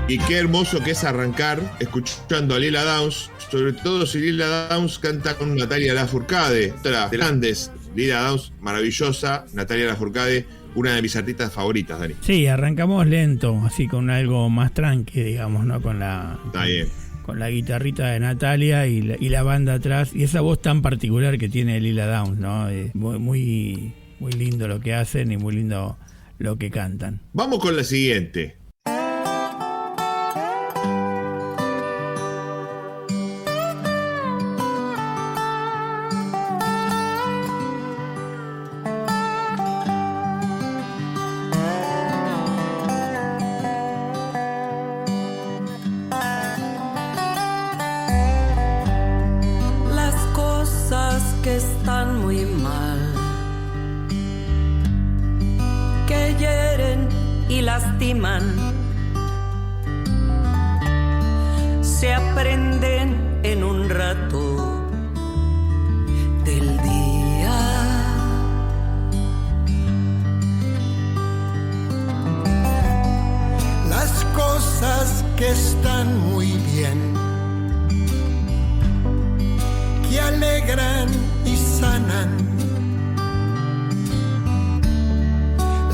Y qué hermoso que es arrancar escuchando a Lila Downs, sobre todo si Lila Downs canta con Natalia Lafourcade, otra de grandes. Lila Downs, maravillosa, Natalia Lafourcade, una de mis artistas favoritas, Dani. Sí, arrancamos lento, así con algo más tranqui, digamos, ¿no? Está bien. Con la guitarrita de Natalia y la banda atrás, y esa voz tan particular que tiene Lila Downs, ¿no? Muy lindo lo que hacen y muy lindo lo que cantan. Vamos con la siguiente. Las cosas que están muy mal, que hieren y lastiman, se aprenden en un rato del día. Las cosas que están muy bien, que alegran y sanan,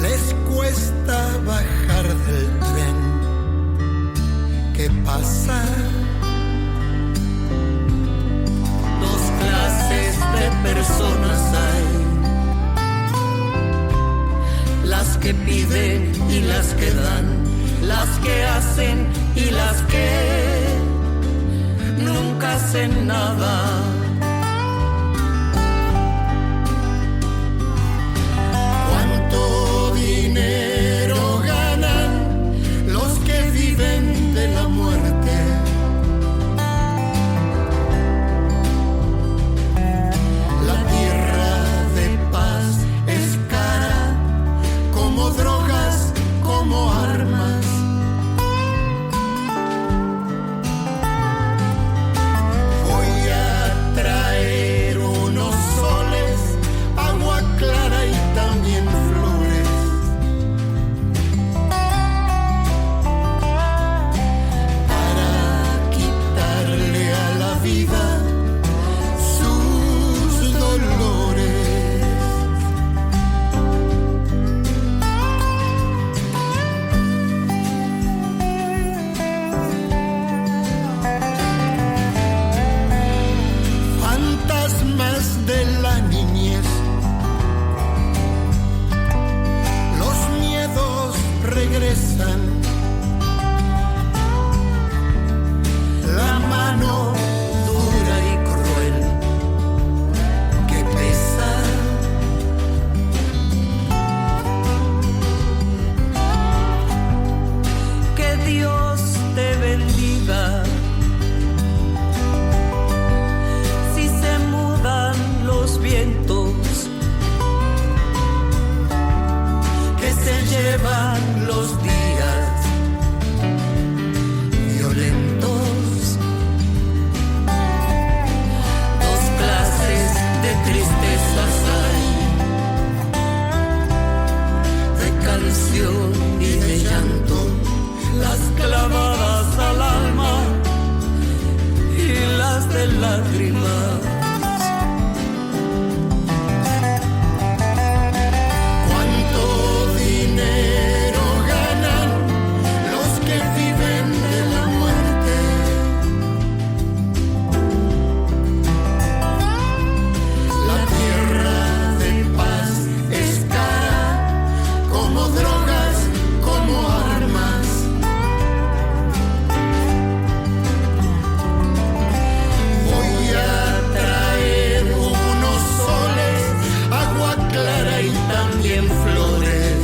les cuesta bajar del tren que pasa. Dos clases de personas hay, las que piden y las que dan, las que hacen y las que nunca hacen nada. ¿Cuánto dinero ganan los que viven de la muerte? La tierra de paz es cara, como drogas, como armas. Voy a traer unos soles, agua clara y también flores, para quitarle a la vida sus dolores. Fantasmas de la niñez, los miedos regresan, la mano dura y cruel que pesa. Que Dios te bendiga. Si se mudan los vientos, que se llevan los días violentos. Dos clases de tristezas hay, de canción y de llanto, las clavadas al alma y las de lágrimas. ¿Cuánto dinero ganan los que viven de la muerte? La tierra de paz es cara, como drogas, como armas. Voy a traer unos soles, agua clara y también flores,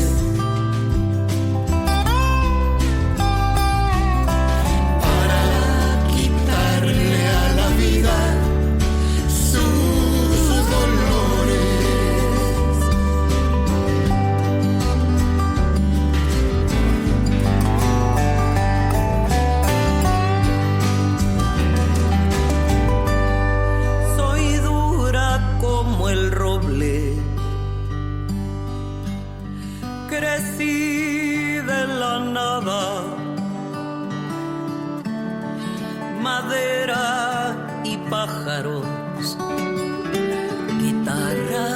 para quitarle a la vida sus dolores. Soy dura como el roble, crecí de la nada, madera y pájaros, guitarra.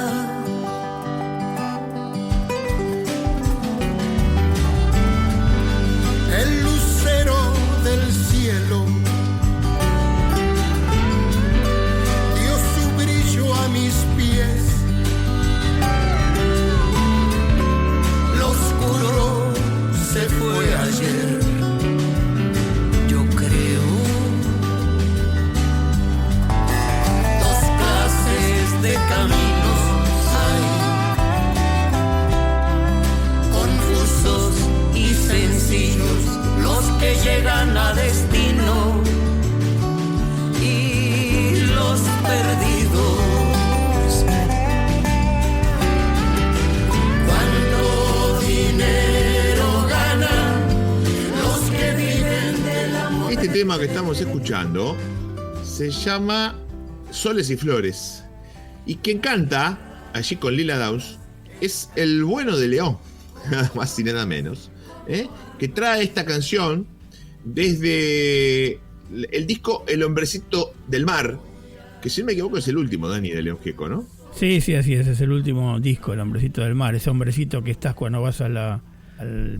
tema que estamos escuchando se llama Soles y Flores. Y quien canta allí con Lila Downs es el bueno de León, nada más y nada menos, que trae esta canción desde el disco El Hombrecito del Mar, que si no me equivoco es el último, Dani, de León Gieco, ¿no? Sí, así es el último disco, El Hombrecito del Mar, ese hombrecito que estás cuando vas al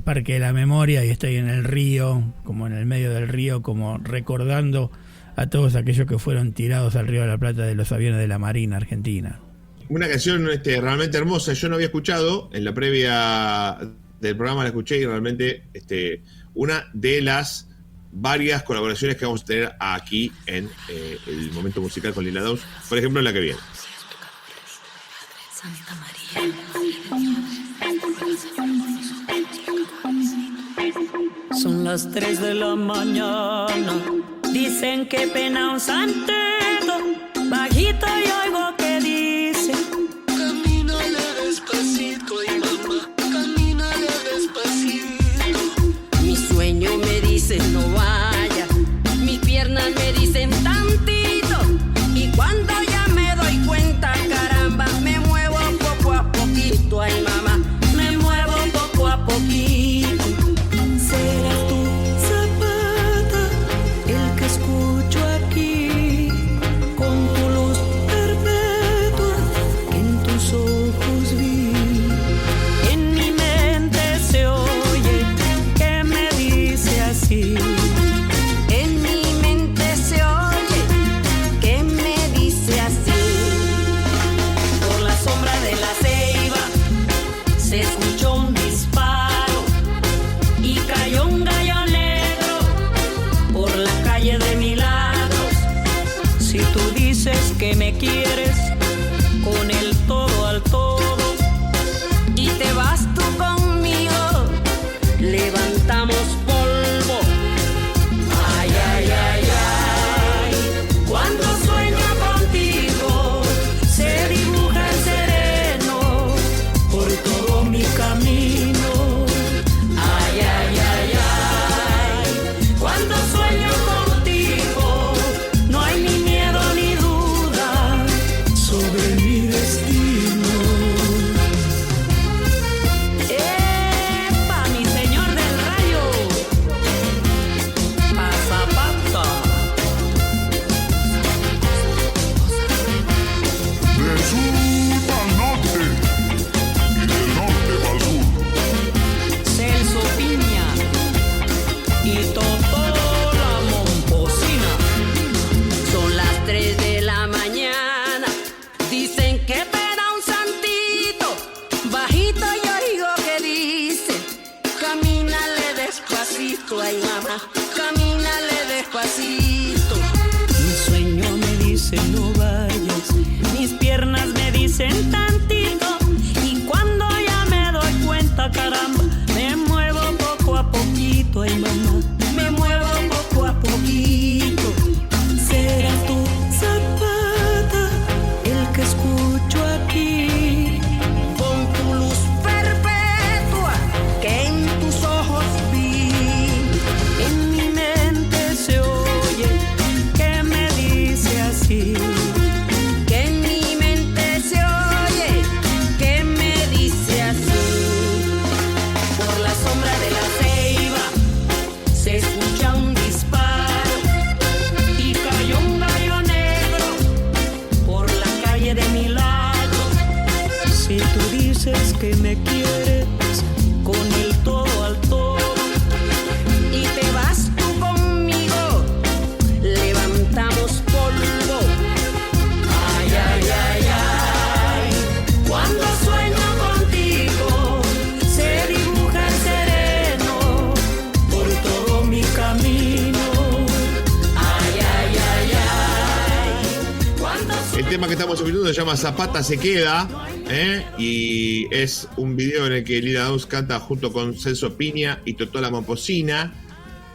Parque de la Memoria y está ahí en el río, como en el medio del río, como recordando a todos aquellos que fueron tirados al Río de la Plata de los aviones de la Marina Argentina. Una canción realmente hermosa, yo no había escuchado, en la previa del programa la escuché y realmente una de las varias colaboraciones que vamos a tener aquí en el momento musical con Lila Downs, por ejemplo la que viene. Santa María. Son las 3 de la mañana, dicen que pena un santeto, bajito y oigo que dice: camínale despacito, ay mamá, camínale despacito. Mi sueño me dice no vaya, mis piernas me dicen tantito, y cuando ya me doy cuenta, caramba, me muevo poco a poquito, ay mamá, me muevo poco a poquito. Serás tú, Zapata, el que escucho aquí, con tu luz perpetua que en tus ojos vi. En mi mente se oye que me dice así. En mi mente se oye que me dice así. Por la sombra de la ceiba se escuchó un disparo y cayó un gallo negro por la calle de Milagros. Si tú dices que me quieres con el todo al todo y te vas tú conmigo, levantamos polvo. Ay, ay, ay, ay, cuando sueño contigo se dibuja el sereno por todo mi camino. Ay, ay, ay, ay, cuando sueño contigo no hay ni miedo ni duda sobre mi destino. ¡Epa, mi señor del rayo! Pasapata. Del sur al norte y del norte al sur. Celso Piña y Totó la Momposina. Son las 3 de la mañana, dicen que pena un santito, bajito yo oigo que dice: camínale despacito, ay mamá, camínale despacito. Mi sueño me dice no vayas, mis piernas me dicen tantito, y cuando ya me doy cuenta, caramba, me muevo poco a poquito, ay mamá, me muevo poco a poquito. Serás tú, Zapata, el que escucho aquí, Con tu luz perpetua que en tus ojos vi, en mi mente se oye que me dice así. Que en mi mente se oye que me dice así. Por la sombra de la ceiba se escucha un disparo y cayó un gallo negro por la calle de Milagros. Si tú dices que me quieres con el todo al todo y te vas tú conmigo, levantamos polvo. Ay, ay, ay, ay, cuando sueño contigo se dibuja el sereno por todo mi camino. Ay, ay, ay, ay, cuando El tema que estamos escuchando se llama Zapata se queda, y es un video en el que Lila Downs canta junto con Celso Piña y Totó la Momposina.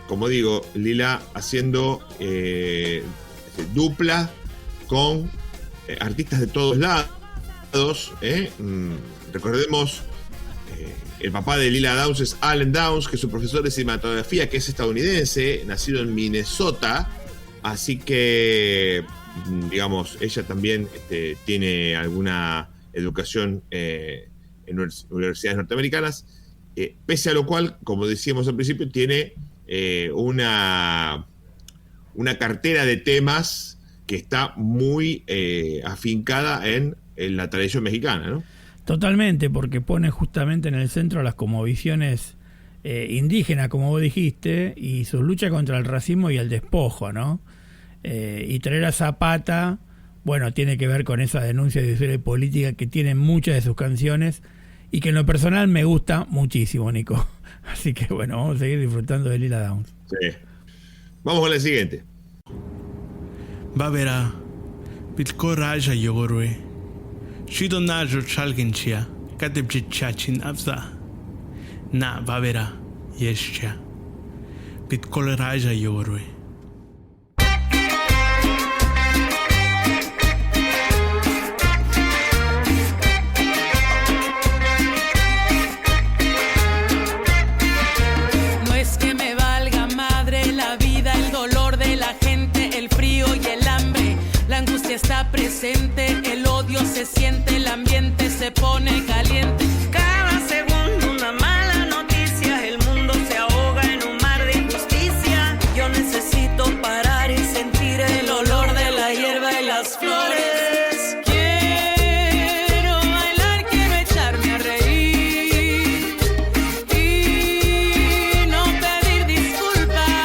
Como digo, Lila haciendo dupla con artistas de todos lados. Recordemos el papá de Lila Downs es Alan Downs, que es un profesor de cinematografía que es estadounidense, nacido en Minnesota. Así que, digamos, ella también tiene alguna educación en universidades norteamericanas, pese a lo cual, como decíamos al principio, tiene una cartera de temas que está muy afincada en la tradición mexicana, ¿no? Totalmente, porque pone justamente en el centro las cosmovisiones indígenas, como vos dijiste, y su lucha contra el racismo y el despojo, ¿no? Y traer a Zapata, bueno, tiene que ver con esa denuncia de política que tienen muchas de sus canciones y que en lo personal me gusta muchísimo, Nico. Así que bueno, vamos a seguir disfrutando de Lila Downs. Sí. Vamos con la siguiente. Babera, Pitko Raja Yogorwe, Shido Najo Chalginchia, Katepchichin Abza, Na Babera, Yescha, Pitko Raja Yogorwe. Está presente, el odio se siente, el ambiente se pone caliente. Cada segundo una mala noticia, el mundo se ahoga en un mar de injusticia. Yo necesito parar y sentir el olor de la hierba y las flores. Quiero bailar, quiero echarme a reír y no pedir disculpas.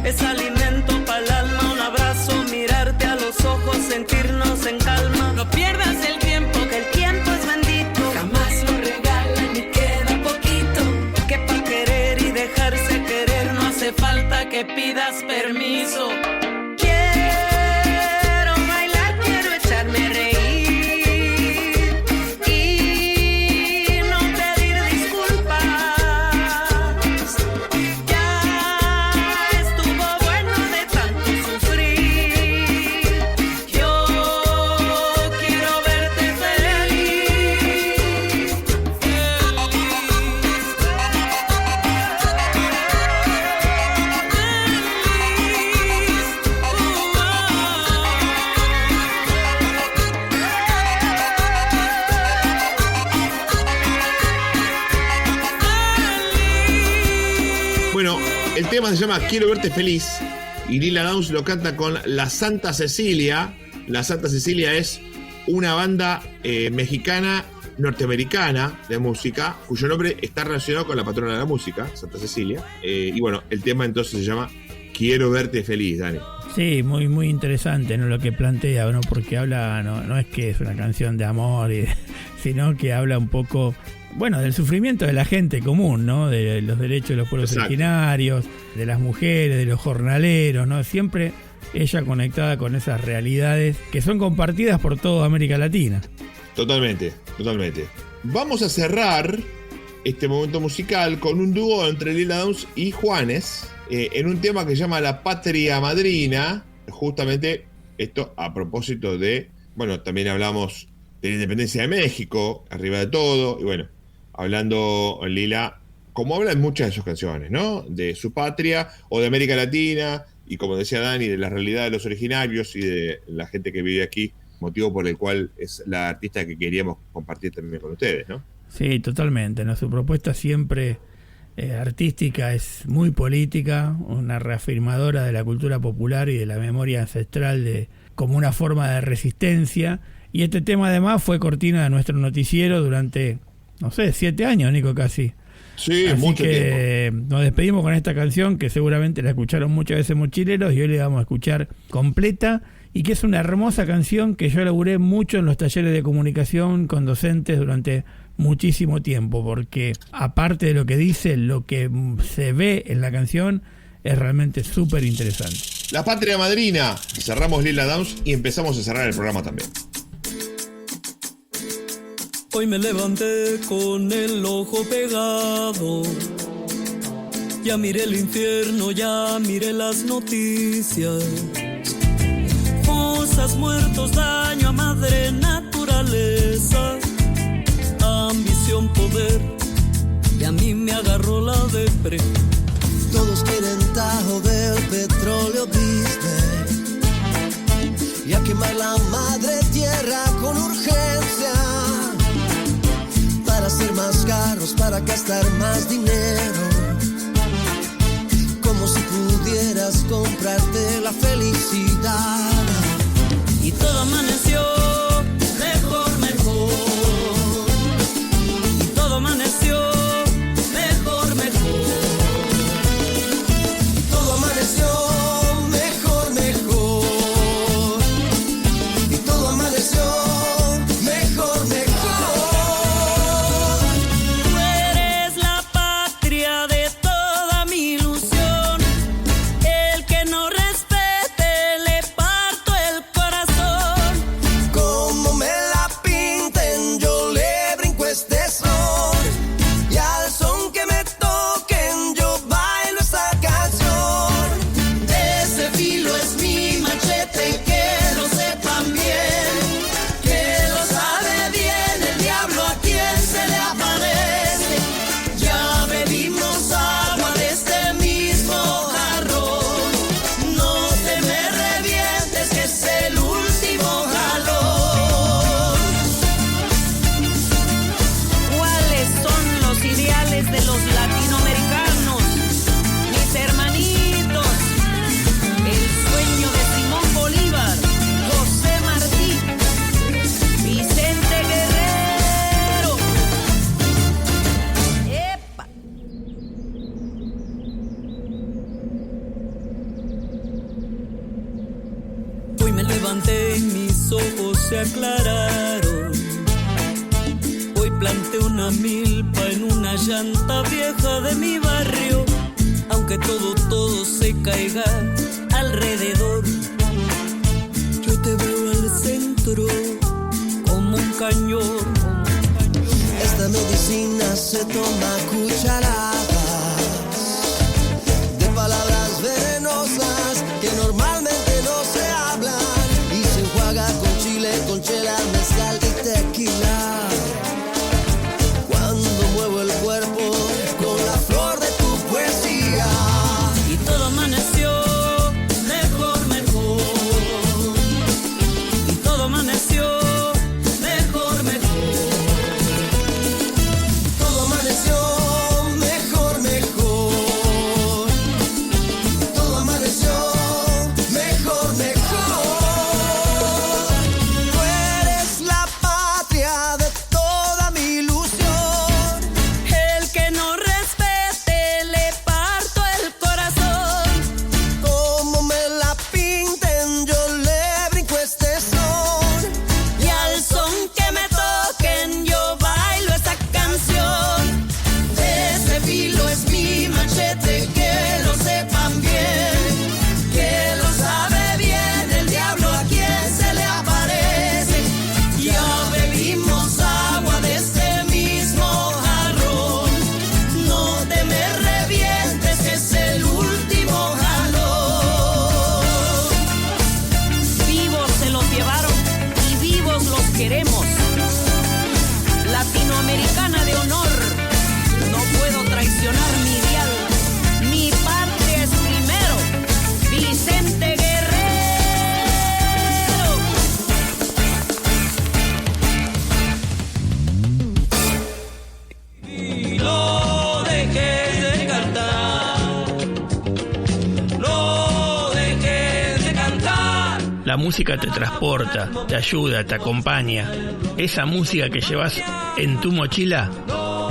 Es alimento para el alma, un abrazo, mirarte a los ojos, sentirnos en calma. No pierdas el tiempo, que el tiempo es bendito. Jamás lo regalan y queda poquito. Que para querer y dejarse querer no hace falta que pidas permiso. Quiero bailar, quiero echarme a reír. El tema se llama Quiero verte feliz y Lila Downs lo canta con La Santa Cecilia. La Santa Cecilia es una banda mexicana norteamericana de música cuyo nombre está relacionado con la patrona de la música, Santa Cecilia. Y bueno, el tema entonces se llama Quiero verte feliz, Dani. Sí, muy muy interesante, ¿no? Lo que plantea, ¿no? Porque habla, no es que es una canción de amor, sino que habla un poco, bueno, del sufrimiento de la gente común, ¿no? De los derechos de los pueblos originarios, de las mujeres, de los jornaleros, ¿no? Siempre ella conectada con esas realidades que son compartidas por toda América Latina. Totalmente, totalmente. Vamos a cerrar este momento musical con un dúo entre Lila Downs y Juanes, en un tema que se llama La Patria Madrina. Justamente esto a propósito de, bueno, también hablamos de la independencia de México, arriba de todo, y bueno, hablando Lila, como habla en muchas de sus canciones, ¿no? De su patria o de América Latina, y como decía Dani, de la realidad de los originarios y de la gente que vive aquí, motivo por el cual es la artista que queríamos compartir también con ustedes, ¿no? Sí, totalmente, ¿no? Su propuesta siempre artística es muy política, una reafirmadora de la cultura popular y de la memoria ancestral como una forma de resistencia. Y este tema además fue cortina de nuestro noticiero durante, no sé, 7 años, Nico, casi. Sí, así mucho que tiempo. Nos despedimos con esta canción que seguramente la escucharon muchas veces mochileros y hoy la vamos a escuchar completa, y que es una hermosa canción que yo elaboré mucho en los talleres de comunicación con docentes durante muchísimo tiempo, porque aparte de lo que dice, lo que se ve en la canción es realmente súper interesante. La Patria Madrina. Cerramos Lila Downs y empezamos a cerrar el programa también. Hoy me levanté con el ojo pegado. Ya miré el infierno, ya miré las noticias. Fosas, muertos, daño a madre naturaleza. Ambición, poder, y a mí me agarró la depre. Todos quieren tajo del petróleo business y a quemar la madre tierra con urgencia para hacer más carros, para gastar más dinero, como si pudieras comprarte la felicidad. Y todo amaneció mejor, mejor. Y todo amaneció mejor, mejor. Y todo amaneció mejor, mejor. Y todo amaneció mejor, mejor. Tú eres la patria de toda mi ilusión. El que no respete le parto el corazón. Como me la pinten yo le brinco este son, y al son que me toquen yo bailo esa canción. Ese filo es mi machete, que lo sepan bien, que lo sabe bien el diablo a quien se le aparece. Ya bebimos agua de este mismo jarrón, no te me revientes que es el último jalón. ¿Cuáles son los ideales de los latinoamericanos? Mis hermanitos, el sueño de Simón Bolívar, José Martí, Vicente Guerrero. ¡Epa! Hoy me levanté y mis ojos se aclararon. Hoy planté una milpa en una llanta vieja de mi barrio. Aunque todo se caiga alrededor, yo te veo al centro como un cañón. Esta medicina se toma cucharadas de palabras venenosas que normalmente no se hablan, y se enjuaga con chile, con chela, mezcal y tequila. Cuando muevo el cuerpo con la flor de tu poesía. Y todo amaneció mejor, mejor. Y todo amaneció mejor, mejor. Todo amaneció mejor, mejor. Todo amaneció mejor, mejor. Tú eres la patria de toda mi ilusión. El que no respete le parto el corazón. Como me la pinten yo le brinco este son, Y al son que me toquen yo bailo esa canción. ese filo es mi machete, que lo sepan bien, que lo sabe bien el diablo a quien se le aparece. Ya bebimos agua de este mismo jarrón, no te me revientes que es el último jalón. Vivos se los llevaron y vivos los queremos. Latinoamericana de honor, no puedo traicionar mi ideal. Mi patria es primero. Vicente Guerrero. Y no dejes de cantar, no dejes de cantar. La música te transporta, te ayuda, te acompaña. Esa música que llevas en tu mochila,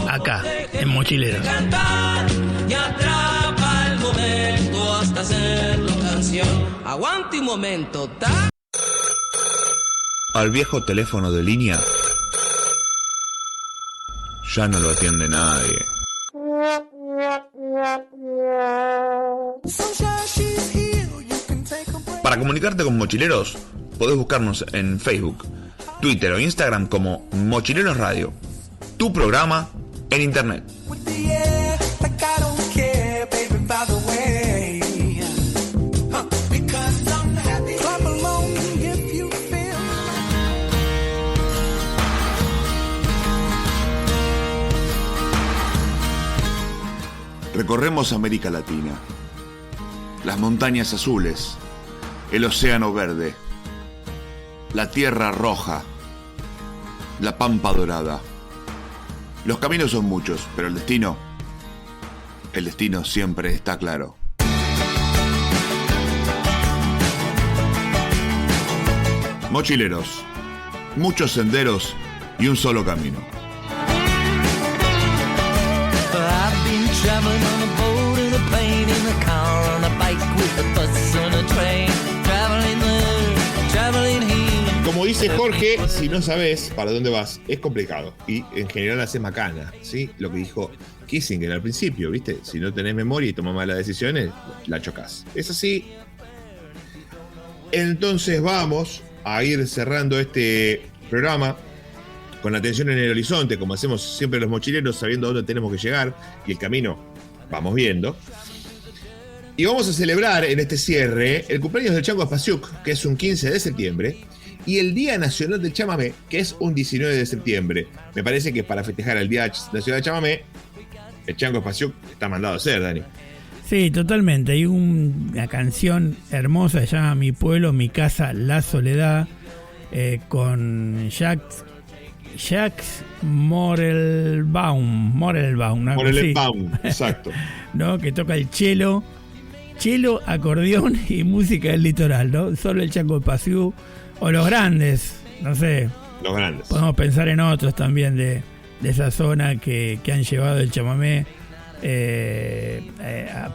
acá, en Mochileros. Cantar y atrapa el momento hasta hacerlo canción. Aguante un momento, Al viejo teléfono de línea ya no lo atiende nadie. Para comunicarte con Mochileros, podés buscarnos en Facebook, Twitter o Instagram como Mochileros Radio. Tu programa en internet. Recorremos América Latina, las montañas azules, el océano verde, la tierra roja, la pampa dorada. Los caminos son muchos, pero el destino siempre está claro. Mochileros, muchos senderos y un solo camino. I've been traveling on a boat, in a plane, in a car, on a bike, with a bus, on a train, traveling there, traveling here. Como dice Jorge, si no sabes para dónde vas, es complicado. Y en general hace macana, ¿sí? Lo que dijo Kissinger al principio, ¿viste? Si no tenés memoria y tomás malas decisiones, la chocás. Es así. Entonces vamos a ir cerrando este programa con la atención en el horizonte, como hacemos siempre los mochileros, sabiendo dónde tenemos que llegar, y el camino vamos viendo. Y vamos a celebrar en este cierre el cumpleaños del Chango Spasiuk, que es un 15 de septiembre, y el Día Nacional del Chamamé, que es un 19 de septiembre. Me parece que para festejar el Día Nacional del Chamamé, el Chango Spasiuk está mandado a hacer, Dani. Sí, totalmente. Hay una canción hermosa, se llama Mi Pueblo, Mi Casa, La Soledad, con Jacques Morelbaum, exacto. ¿No? Que toca el cello, acordeón y música del litoral, ¿no? Solo el Chango Spasiuk o los grandes, no sé. Los grandes. Podemos pensar en otros también de esa zona que han llevado el chamamé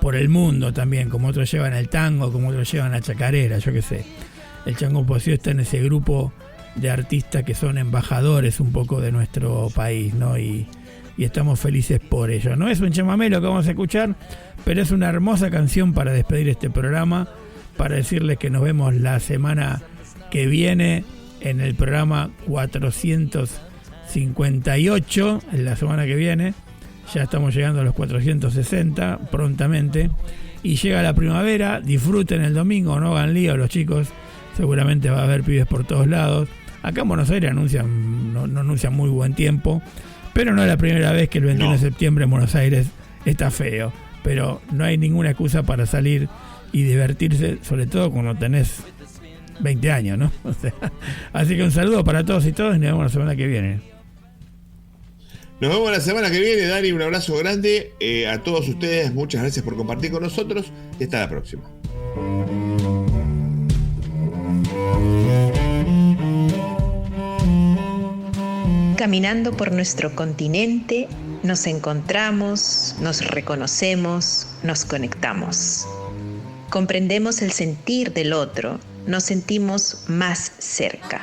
por el mundo también, como otros llevan el tango, como otros llevan la chacarera, yo qué sé. El Chango Spasiuk está en ese grupo de artistas que son embajadores un poco de nuestro país, ¿no? Y estamos felices por ello. No es un chamamé lo que vamos a escuchar, pero es una hermosa canción para despedir este programa, para decirles que nos vemos la semana que viene en el programa 458, en la semana que viene. Ya estamos llegando a los 460 prontamente. Y llega la primavera, disfruten el domingo, no hagan lío los chicos, seguramente va a haber pibes por todos lados. Acá en Buenos Aires no anuncian muy buen tiempo, pero no es la primera vez que el 21 de septiembre en Buenos Aires está feo. Pero no hay ninguna excusa para salir y divertirse, sobre todo cuando tenés 20 años, ¿no? O sea, así que un saludo para todos y todas y nos vemos la semana que viene. Nos vemos la semana que viene, Dani, un abrazo grande a todos ustedes, muchas gracias por compartir con nosotros y hasta la próxima. Caminando por nuestro continente, nos encontramos, nos reconocemos, nos conectamos. Comprendemos el sentir del otro, nos sentimos más cerca.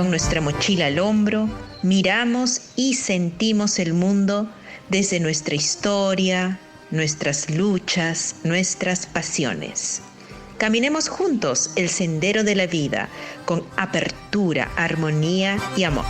Nuestra mochila al hombro, miramos y sentimos el mundo desde nuestra historia, nuestras luchas, nuestras pasiones. Caminemos juntos el sendero de la vida con apertura, armonía y amor.